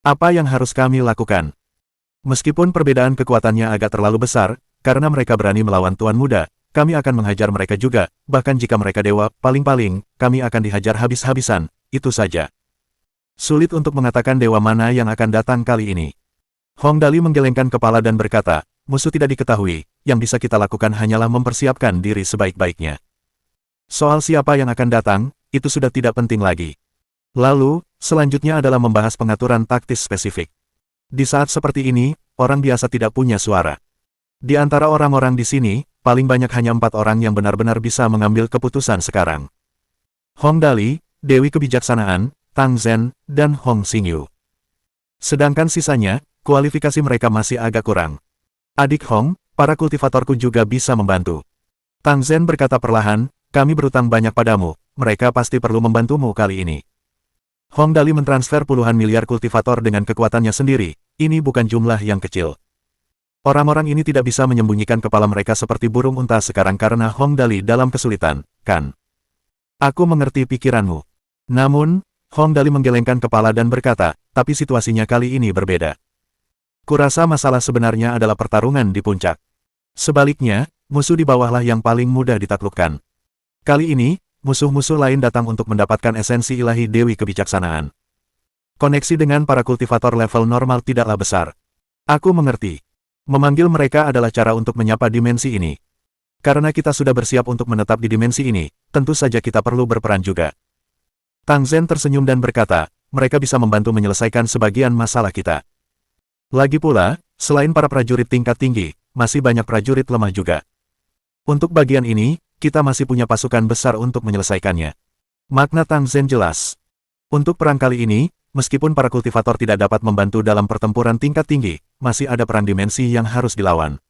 Apa yang harus kami lakukan? Meskipun perbedaan kekuatannya agak terlalu besar, karena mereka berani melawan Tuan muda, kami akan menghajar mereka juga, bahkan jika mereka dewa, paling-paling, kami akan dihajar habis-habisan, itu saja. Sulit untuk mengatakan dewa mana yang akan datang kali ini. Hong Dali menggelengkan kepala dan berkata, musuh tidak diketahui, yang bisa kita lakukan hanyalah mempersiapkan diri sebaik-baiknya. Soal siapa yang akan datang, itu sudah tidak penting lagi. Lalu, selanjutnya adalah membahas pengaturan taktis spesifik. Di saat seperti ini, orang biasa tidak punya suara. Di antara orang-orang di sini, paling banyak hanya 4 orang yang benar-benar bisa mengambil keputusan sekarang. Hong Dali, Dewi Kebijaksanaan, Tang Zhen, dan Hong Xingyu. Sedangkan sisanya, kualifikasi mereka masih agak kurang. Adik Hong, para kultivatorku juga bisa membantu. Tang Zhen berkata perlahan, kami berutang banyak padamu, mereka pasti perlu membantumu kali ini. Hong Dali mentransfer puluhan miliar kultivator dengan kekuatannya sendiri, ini bukan jumlah yang kecil. Orang-orang ini tidak bisa menyembunyikan kepala mereka seperti burung unta sekarang karena Hong Dali dalam kesulitan, kan? Aku mengerti pikiranmu. Namun, Hong Dali menggelengkan kepala dan berkata, tapi situasinya kali ini berbeda. Kurasa masalah sebenarnya adalah pertarungan di puncak. Sebaliknya, musuh di bawahlah yang paling mudah ditaklukkan. Kali ini, musuh-musuh lain datang untuk mendapatkan esensi ilahi Dewi Kebijaksanaan. Koneksi dengan para kultivator level normal tidaklah besar. Aku mengerti. Memanggil mereka adalah cara untuk menyapa dimensi ini. Karena kita sudah bersiap untuk menetap di dimensi ini, tentu saja kita perlu berperan juga. Tang Zhen tersenyum dan berkata, mereka bisa membantu menyelesaikan sebagian masalah kita. Lagi pula, selain para prajurit tingkat tinggi, masih banyak prajurit lemah juga. Untuk bagian ini, kita masih punya pasukan besar untuk menyelesaikannya. Makna Tang Zhen jelas. Untuk perang kali ini, meskipun para kultivator tidak dapat membantu dalam pertempuran tingkat tinggi, masih ada perang dimensi yang harus dilawan.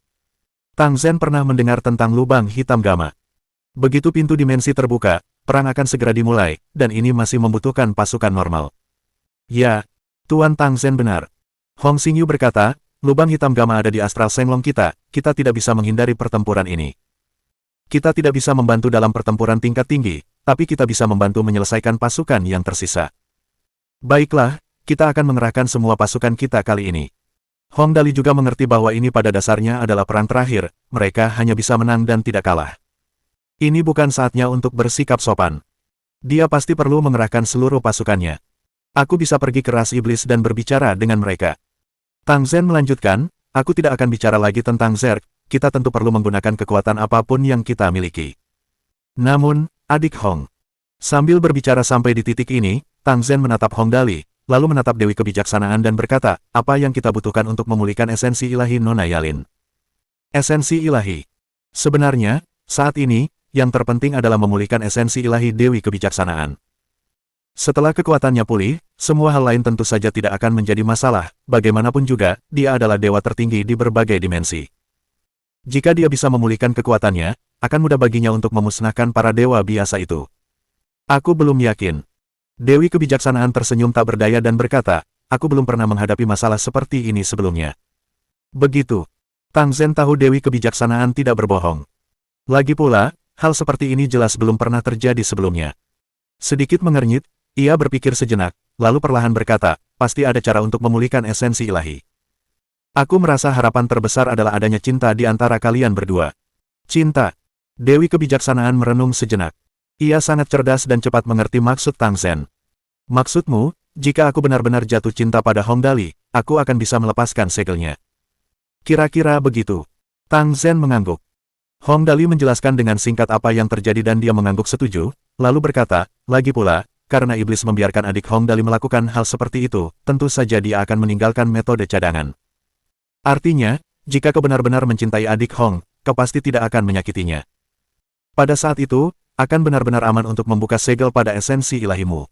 Tang Zhen pernah mendengar tentang lubang hitam gamma. Begitu pintu dimensi terbuka, perang akan segera dimulai, dan ini masih membutuhkan pasukan normal. Ya, Tuan Tang Zhen benar. Hong Xingyu berkata, lubang hitam gamma ada di astral Shenglong kita tidak bisa menghindari pertempuran ini. Kita tidak bisa membantu dalam pertempuran tingkat tinggi, tapi kita bisa membantu menyelesaikan pasukan yang tersisa. Baiklah, kita akan mengerahkan semua pasukan kita kali ini. Hong Dali juga mengerti bahwa ini pada dasarnya adalah perang terakhir, mereka hanya bisa menang dan tidak kalah. Ini bukan saatnya untuk bersikap sopan. Dia pasti perlu mengerahkan seluruh pasukannya. Aku bisa pergi ke ras iblis dan berbicara dengan mereka. Tang Zhen melanjutkan, aku tidak akan bicara lagi tentang Zerg, kita tentu perlu menggunakan kekuatan apapun yang kita miliki. Namun, adik Hong. Sambil berbicara sampai di titik ini, Tang Zhen menatap Hong Dali, lalu menatap Dewi Kebijaksanaan dan berkata, apa yang kita butuhkan untuk memulihkan esensi ilahi Nona Yalin? Esensi ilahi. Sebenarnya, saat ini, yang terpenting adalah memulihkan esensi ilahi Dewi Kebijaksanaan. Setelah kekuatannya pulih, semua hal lain tentu saja tidak akan menjadi masalah, bagaimanapun juga, dia adalah dewa tertinggi di berbagai dimensi. Jika dia bisa memulihkan kekuatannya, akan mudah baginya untuk memusnahkan para dewa biasa itu. Aku belum yakin. Dewi Kebijaksanaan tersenyum tak berdaya dan berkata, aku belum pernah menghadapi masalah seperti ini sebelumnya. Begitu. Tang Zhen tahu Dewi Kebijaksanaan tidak berbohong. Lagi pula, hal seperti ini jelas belum pernah terjadi sebelumnya. Sedikit mengernyit, ia berpikir sejenak, lalu perlahan berkata, pasti ada cara untuk memulihkan esensi ilahi. Aku merasa harapan terbesar adalah adanya cinta di antara kalian berdua. Cinta. Dewi Kebijaksanaan merenung sejenak. Ia sangat cerdas dan cepat mengerti maksud Tang Zhen. Maksudmu, jika aku benar-benar jatuh cinta pada Hong Dali, aku akan bisa melepaskan segelnya. Kira-kira begitu. Tang Zhen mengangguk. Hong Dali menjelaskan dengan singkat apa yang terjadi dan dia mengangguk setuju, lalu berkata, lagi pula, karena iblis membiarkan adik Hong Dali melakukan hal seperti itu, tentu saja dia akan meninggalkan metode cadangan. Artinya, jika kau benar-benar mencintai adik Hong, kau pasti tidak akan menyakitinya. Pada saat itu, akan benar-benar aman untuk membuka segel pada esensi ilahimu.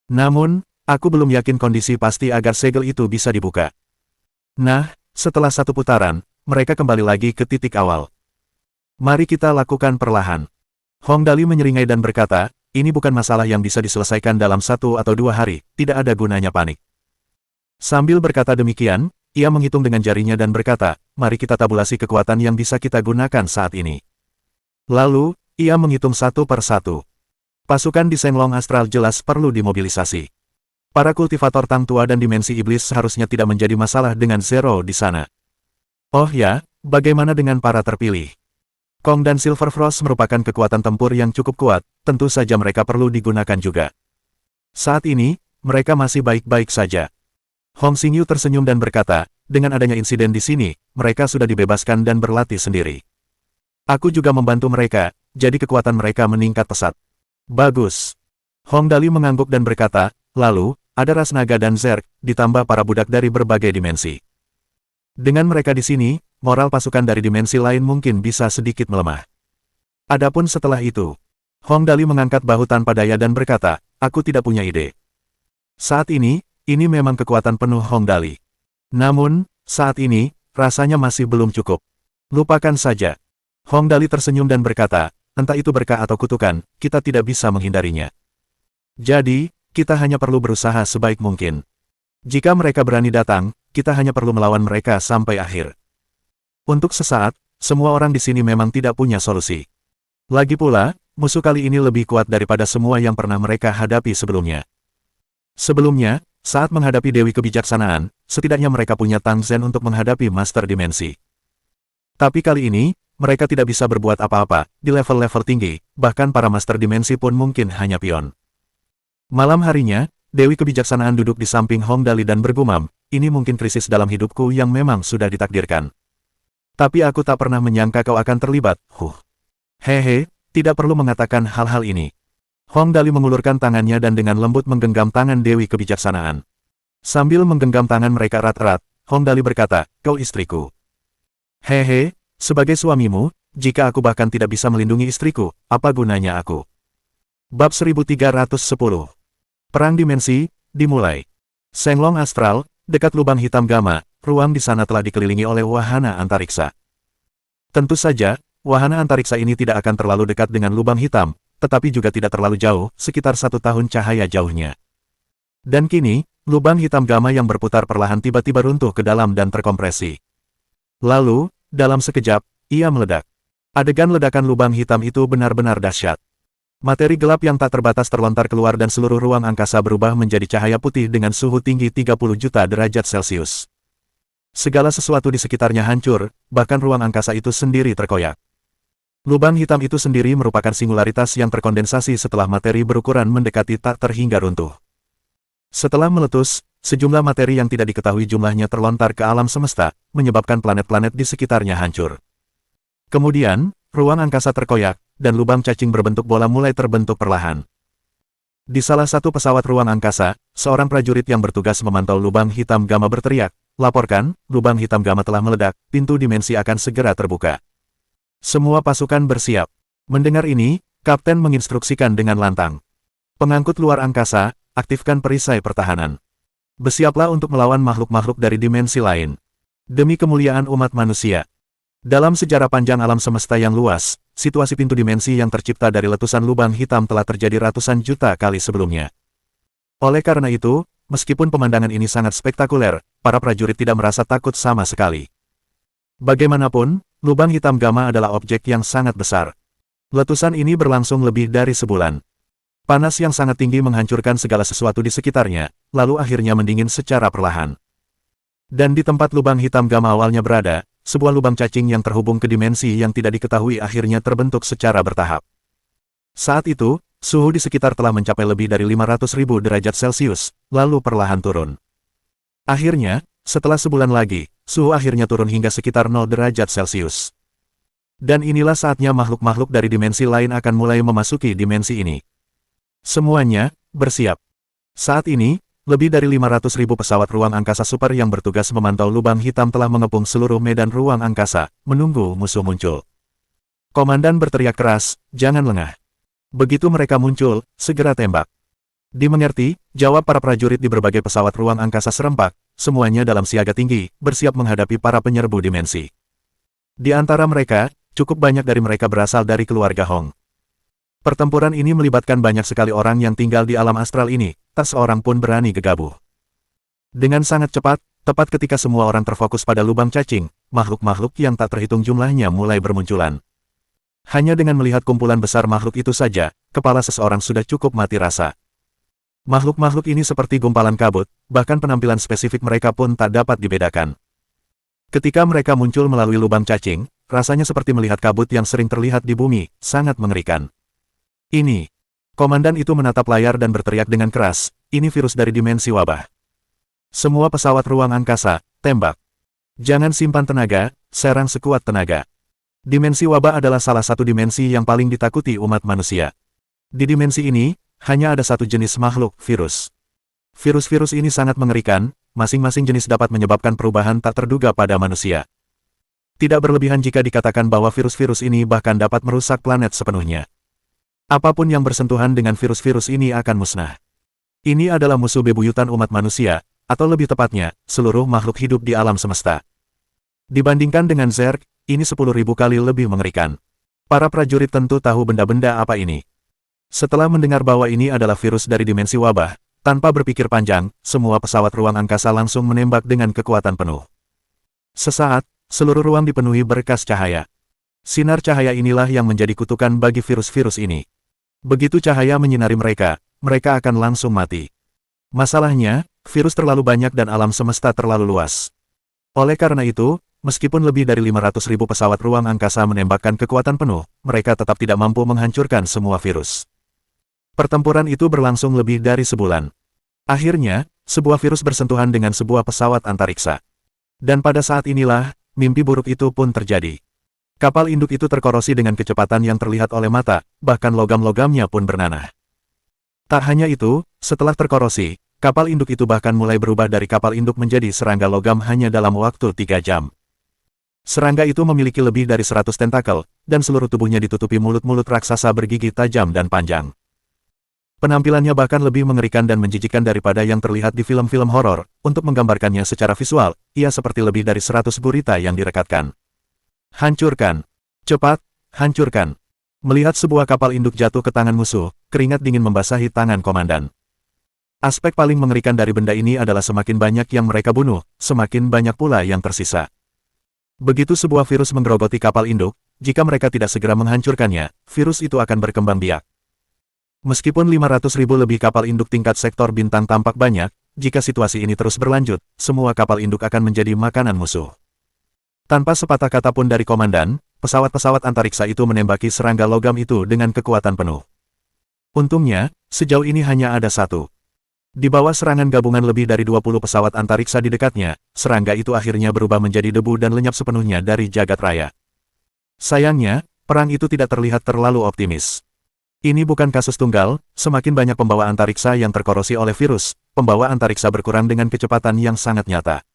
Namun, aku belum yakin kondisi pasti agar segel itu bisa dibuka. Nah, setelah satu putaran, mereka kembali lagi ke titik awal. Mari kita lakukan perlahan. Hong Dali menyeringai dan berkata, ini bukan masalah yang bisa diselesaikan dalam 1 atau 2 hari, tidak ada gunanya panik. Sambil berkata demikian, ia menghitung dengan jarinya dan berkata, mari kita tabulasi kekuatan yang bisa kita gunakan saat ini. Lalu, ia menghitung satu per satu. Pasukan di Shenglong Astral jelas perlu dimobilisasi. Para kultivator Tang Tua dan dimensi iblis seharusnya tidak menjadi masalah dengan Zero di sana. Oh ya, bagaimana dengan para terpilih? Kong dan Silver Frost merupakan kekuatan tempur yang cukup kuat, tentu saja mereka perlu digunakan juga. Saat ini, mereka masih baik-baik saja. Hong Xingyu tersenyum dan berkata, dengan adanya insiden di sini, mereka sudah dibebaskan dan berlatih sendiri. Aku juga membantu mereka, jadi kekuatan mereka meningkat pesat. Bagus. Hong Dali mengangguk dan berkata, lalu, ada ras naga dan zerg, ditambah para budak dari berbagai dimensi. Dengan mereka di sini, moral pasukan dari dimensi lain mungkin bisa sedikit melemah. Adapun setelah itu, Hong Dali mengangkat bahu tanpa daya dan berkata, aku tidak punya ide. Saat ini memang kekuatan penuh Hong Dali. Namun, saat ini, rasanya masih belum cukup. Lupakan saja. Hong Dali tersenyum dan berkata, entah itu berkah atau kutukan, kita tidak bisa menghindarinya. Jadi, kita hanya perlu berusaha sebaik mungkin. Jika mereka berani datang, kita hanya perlu melawan mereka sampai akhir. Untuk sesaat, semua orang di sini memang tidak punya solusi. Lagi pula, musuh kali ini lebih kuat daripada semua yang pernah mereka hadapi sebelumnya. Sebelumnya, saat menghadapi Dewi Kebijaksanaan, setidaknya mereka punya Tang Zhen untuk menghadapi Master Dimensi. Tapi kali ini, mereka tidak bisa berbuat apa-apa, di level-level tinggi, bahkan para Master Dimensi pun mungkin hanya pion. Malam harinya, Dewi Kebijaksanaan duduk di samping Hong Dali dan bergumam, ini mungkin krisis dalam hidupku yang memang sudah ditakdirkan. Tapi aku tak pernah menyangka kau akan terlibat, Hehe, tidak perlu mengatakan hal-hal ini. Hong Dali mengulurkan tangannya dan dengan lembut menggenggam tangan Dewi Kebijaksanaan. Sambil menggenggam tangan mereka erat-erat, Hong Dali berkata, kau istriku. Hehe, sebagai suamimu, jika aku bahkan tidak bisa melindungi istriku, apa gunanya aku? Bab 1310. Perang Dimensi, dimulai. Shenglong Astral, dekat lubang hitam gamma, ruang di sana telah dikelilingi oleh wahana antariksa. Tentu saja, wahana antariksa ini tidak akan terlalu dekat dengan lubang hitam, tetapi juga tidak terlalu jauh, sekitar 1 tahun cahaya jauhnya. Dan kini, lubang hitam gamma yang berputar perlahan tiba-tiba runtuh ke dalam dan terkompresi. Lalu, dalam sekejap, ia meledak. Adegan ledakan lubang hitam itu benar-benar dahsyat. Materi gelap yang tak terbatas terlontar keluar dan seluruh ruang angkasa berubah menjadi cahaya putih dengan suhu tinggi 30 juta derajat Celcius. Segala sesuatu di sekitarnya hancur, bahkan ruang angkasa itu sendiri terkoyak. Lubang hitam itu sendiri merupakan singularitas yang terkondensasi setelah materi berukuran mendekati tak terhingga runtuh. Setelah meletus, sejumlah materi yang tidak diketahui jumlahnya terlontar ke alam semesta, menyebabkan planet-planet di sekitarnya hancur. Kemudian, ruang angkasa terkoyak, dan lubang cacing berbentuk bola mulai terbentuk perlahan. Di salah satu pesawat ruang angkasa, seorang prajurit yang bertugas memantau lubang hitam gamma berteriak, laporkan, lubang hitam gamma telah meledak, pintu dimensi akan segera terbuka. Semua pasukan bersiap. Mendengar ini, Kapten menginstruksikan dengan lantang. Pengangkut luar angkasa, aktifkan perisai pertahanan. Bersiaplah untuk melawan makhluk-makhluk dari dimensi lain. Demi kemuliaan umat manusia. Dalam sejarah panjang alam semesta yang luas, situasi pintu dimensi yang tercipta dari letusan lubang hitam telah terjadi ratusan juta kali sebelumnya. Oleh karena itu, meskipun pemandangan ini sangat spektakuler, para prajurit tidak merasa takut sama sekali. Bagaimanapun, lubang hitam gamma adalah objek yang sangat besar. Letusan ini berlangsung lebih dari sebulan. Panas yang sangat tinggi menghancurkan segala sesuatu di sekitarnya, lalu akhirnya mendingin secara perlahan. Dan di tempat lubang hitam gamma awalnya berada, sebuah lubang cacing yang terhubung ke dimensi yang tidak diketahui akhirnya terbentuk secara bertahap. Saat itu, suhu di sekitar telah mencapai lebih dari 500.000 derajat Celcius, lalu perlahan turun. Akhirnya, setelah sebulan lagi, suhu akhirnya turun hingga sekitar 0 derajat Celcius. Dan inilah saatnya makhluk-makhluk dari dimensi lain akan mulai memasuki dimensi ini. Semuanya, bersiap. Saat ini, lebih dari 500.000 pesawat ruang angkasa super yang bertugas memantau lubang hitam telah mengepung seluruh medan ruang angkasa, menunggu musuh muncul. Komandan berteriak keras, "Jangan lengah. Begitu mereka muncul, segera tembak." Dimengerti, jawab para prajurit di berbagai pesawat ruang angkasa serempak, semuanya dalam siaga tinggi, bersiap menghadapi para penyerbu dimensi. Di antara mereka, cukup banyak dari mereka berasal dari keluarga Hong. Pertempuran ini melibatkan banyak sekali orang yang tinggal di alam astral ini, tak seorang pun berani gegabah. Dengan sangat cepat, tepat ketika semua orang terfokus pada lubang cacing, makhluk-makhluk yang tak terhitung jumlahnya mulai bermunculan. Hanya dengan melihat kumpulan besar makhluk itu saja, kepala seseorang sudah cukup mati rasa. Makhluk-makhluk ini seperti gumpalan kabut, bahkan penampilan spesifik mereka pun tak dapat dibedakan. Ketika mereka muncul melalui lubang cacing, rasanya seperti melihat kabut yang sering terlihat di bumi, sangat mengerikan. "Ini." Komandan itu menatap layar dan berteriak dengan keras, "Ini virus dari dimensi wabah. Semua pesawat ruang angkasa, tembak. Jangan simpan tenaga, serang sekuat tenaga." Dimensi wabah adalah salah satu dimensi yang paling ditakuti umat manusia. Di dimensi ini, hanya ada satu jenis makhluk, virus. Virus-virus ini sangat mengerikan, masing-masing jenis dapat menyebabkan perubahan tak terduga pada manusia. Tidak berlebihan jika dikatakan bahwa virus-virus ini bahkan dapat merusak planet sepenuhnya. Apapun yang bersentuhan dengan virus-virus ini akan musnah. Ini adalah musuh bebuyutan umat manusia, atau lebih tepatnya, seluruh makhluk hidup di alam semesta. Dibandingkan dengan Zerg, ini 10.000 kali lebih mengerikan. Para prajurit tentu tahu benda-benda apa ini. Setelah mendengar bahwa ini adalah virus dari dimensi wabah, tanpa berpikir panjang, semua pesawat ruang angkasa langsung menembak dengan kekuatan penuh. Sesaat, seluruh ruang dipenuhi berkas cahaya. Sinar cahaya inilah yang menjadi kutukan bagi virus-virus ini. Begitu cahaya menyinari mereka, mereka akan langsung mati. Masalahnya, virus terlalu banyak dan alam semesta terlalu luas. Oleh karena itu, meskipun lebih dari 500.000 pesawat ruang angkasa menembakkan kekuatan penuh, mereka tetap tidak mampu menghancurkan semua virus. Pertempuran itu berlangsung lebih dari sebulan. Akhirnya, sebuah virus bersentuhan dengan sebuah pesawat antariksa. Dan pada saat inilah, mimpi buruk itu pun terjadi. Kapal induk itu terkorosi dengan kecepatan yang terlihat oleh mata, bahkan logam-logamnya pun bernanah. Tak hanya itu, setelah terkorosi, kapal induk itu bahkan mulai berubah dari kapal induk menjadi serangga logam hanya dalam waktu 3 jam. Serangga itu memiliki lebih dari 100 tentakel, dan seluruh tubuhnya ditutupi mulut-mulut raksasa bergigi tajam dan panjang. Penampilannya bahkan lebih mengerikan dan menjijikkan daripada yang terlihat di film-film horor. Untuk menggambarkannya secara visual, ia seperti lebih dari 100 gurita yang direkatkan. "Hancurkan! Cepat, hancurkan!" Melihat sebuah kapal induk jatuh ke tangan musuh, keringat dingin membasahi tangan komandan. Aspek paling mengerikan dari benda ini adalah semakin banyak yang mereka bunuh, semakin banyak pula yang tersisa. Begitu sebuah virus menggerogoti kapal induk, jika mereka tidak segera menghancurkannya, virus itu akan berkembang biak. Meskipun 500.000 lebih kapal induk tingkat sektor bintang tampak banyak, jika situasi ini terus berlanjut, semua kapal induk akan menjadi makanan musuh. Tanpa sepatah kata pun dari komandan, pesawat-pesawat antariksa itu menembaki serangga logam itu dengan kekuatan penuh. Untungnya, sejauh ini hanya ada satu. Di bawah serangan gabungan lebih dari 20 pesawat antariksa di dekatnya, serangga itu akhirnya berubah menjadi debu dan lenyap sepenuhnya dari jagat raya. Sayangnya, perang itu tidak terlihat terlalu optimis. Ini bukan kasus tunggal, semakin banyak pembawa antariksa yang terkorosi oleh virus, pembawa antariksa berkurang dengan kecepatan yang sangat nyata.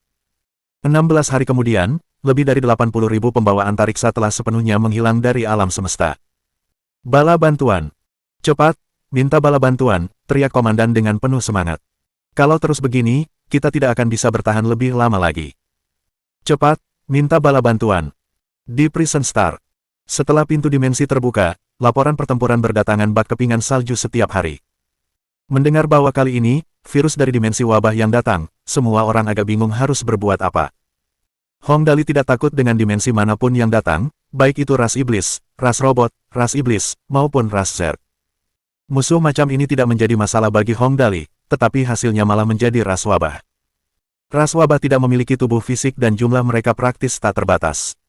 16 hari kemudian, lebih dari 80.000 pembawa antariksa telah sepenuhnya menghilang dari alam semesta. "Bala bantuan! Cepat, minta bala bantuan!" teriak komandan dengan penuh semangat. "Kalau terus begini, kita tidak akan bisa bertahan lebih lama lagi. Cepat, minta bala bantuan!" Di Prison Star. Setelah pintu dimensi terbuka, laporan pertempuran berdatangan bak kepingan salju setiap hari. Mendengar bahwa kali ini, virus dari dimensi wabah yang datang, semua orang agak bingung harus berbuat apa. Hong Dali tidak takut dengan dimensi manapun yang datang, baik itu ras iblis, ras robot, ras iblis, maupun ras Zerg. Musuh macam ini tidak menjadi masalah bagi Hong Dali, tetapi hasilnya malah menjadi ras wabah. Ras wabah tidak memiliki tubuh fisik dan jumlah mereka praktis tak terbatas.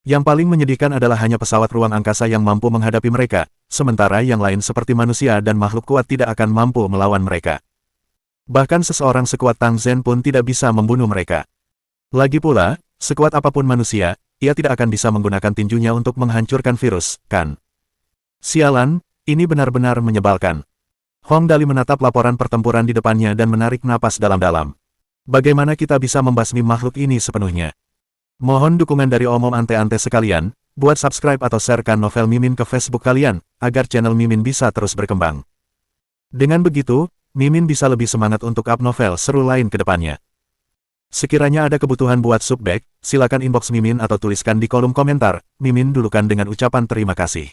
Yang paling menyedihkan adalah hanya pesawat ruang angkasa yang mampu menghadapi mereka, sementara yang lain seperti manusia dan makhluk kuat tidak akan mampu melawan mereka. Bahkan seseorang sekuat Tang Zhen pun tidak bisa membunuh mereka. Lagi pula, sekuat apapun manusia, ia tidak akan bisa menggunakan tinjunya untuk menghancurkan virus, kan? Sialan, ini benar-benar menyebalkan. Hong Dali menatap laporan pertempuran di depannya dan menarik napas dalam-dalam. Bagaimana kita bisa membasmi makhluk ini sepenuhnya? Mohon dukungan dari omom ante-ante sekalian, buat subscribe atau sharekan novel Mimin ke Facebook kalian, agar channel Mimin bisa terus berkembang. Dengan begitu, Mimin bisa lebih semangat untuk up novel seru lain ke depannya. Sekiranya ada kebutuhan buat subback, silakan inbox Mimin atau tuliskan di kolom komentar, Mimin dulukan dengan ucapan terima kasih.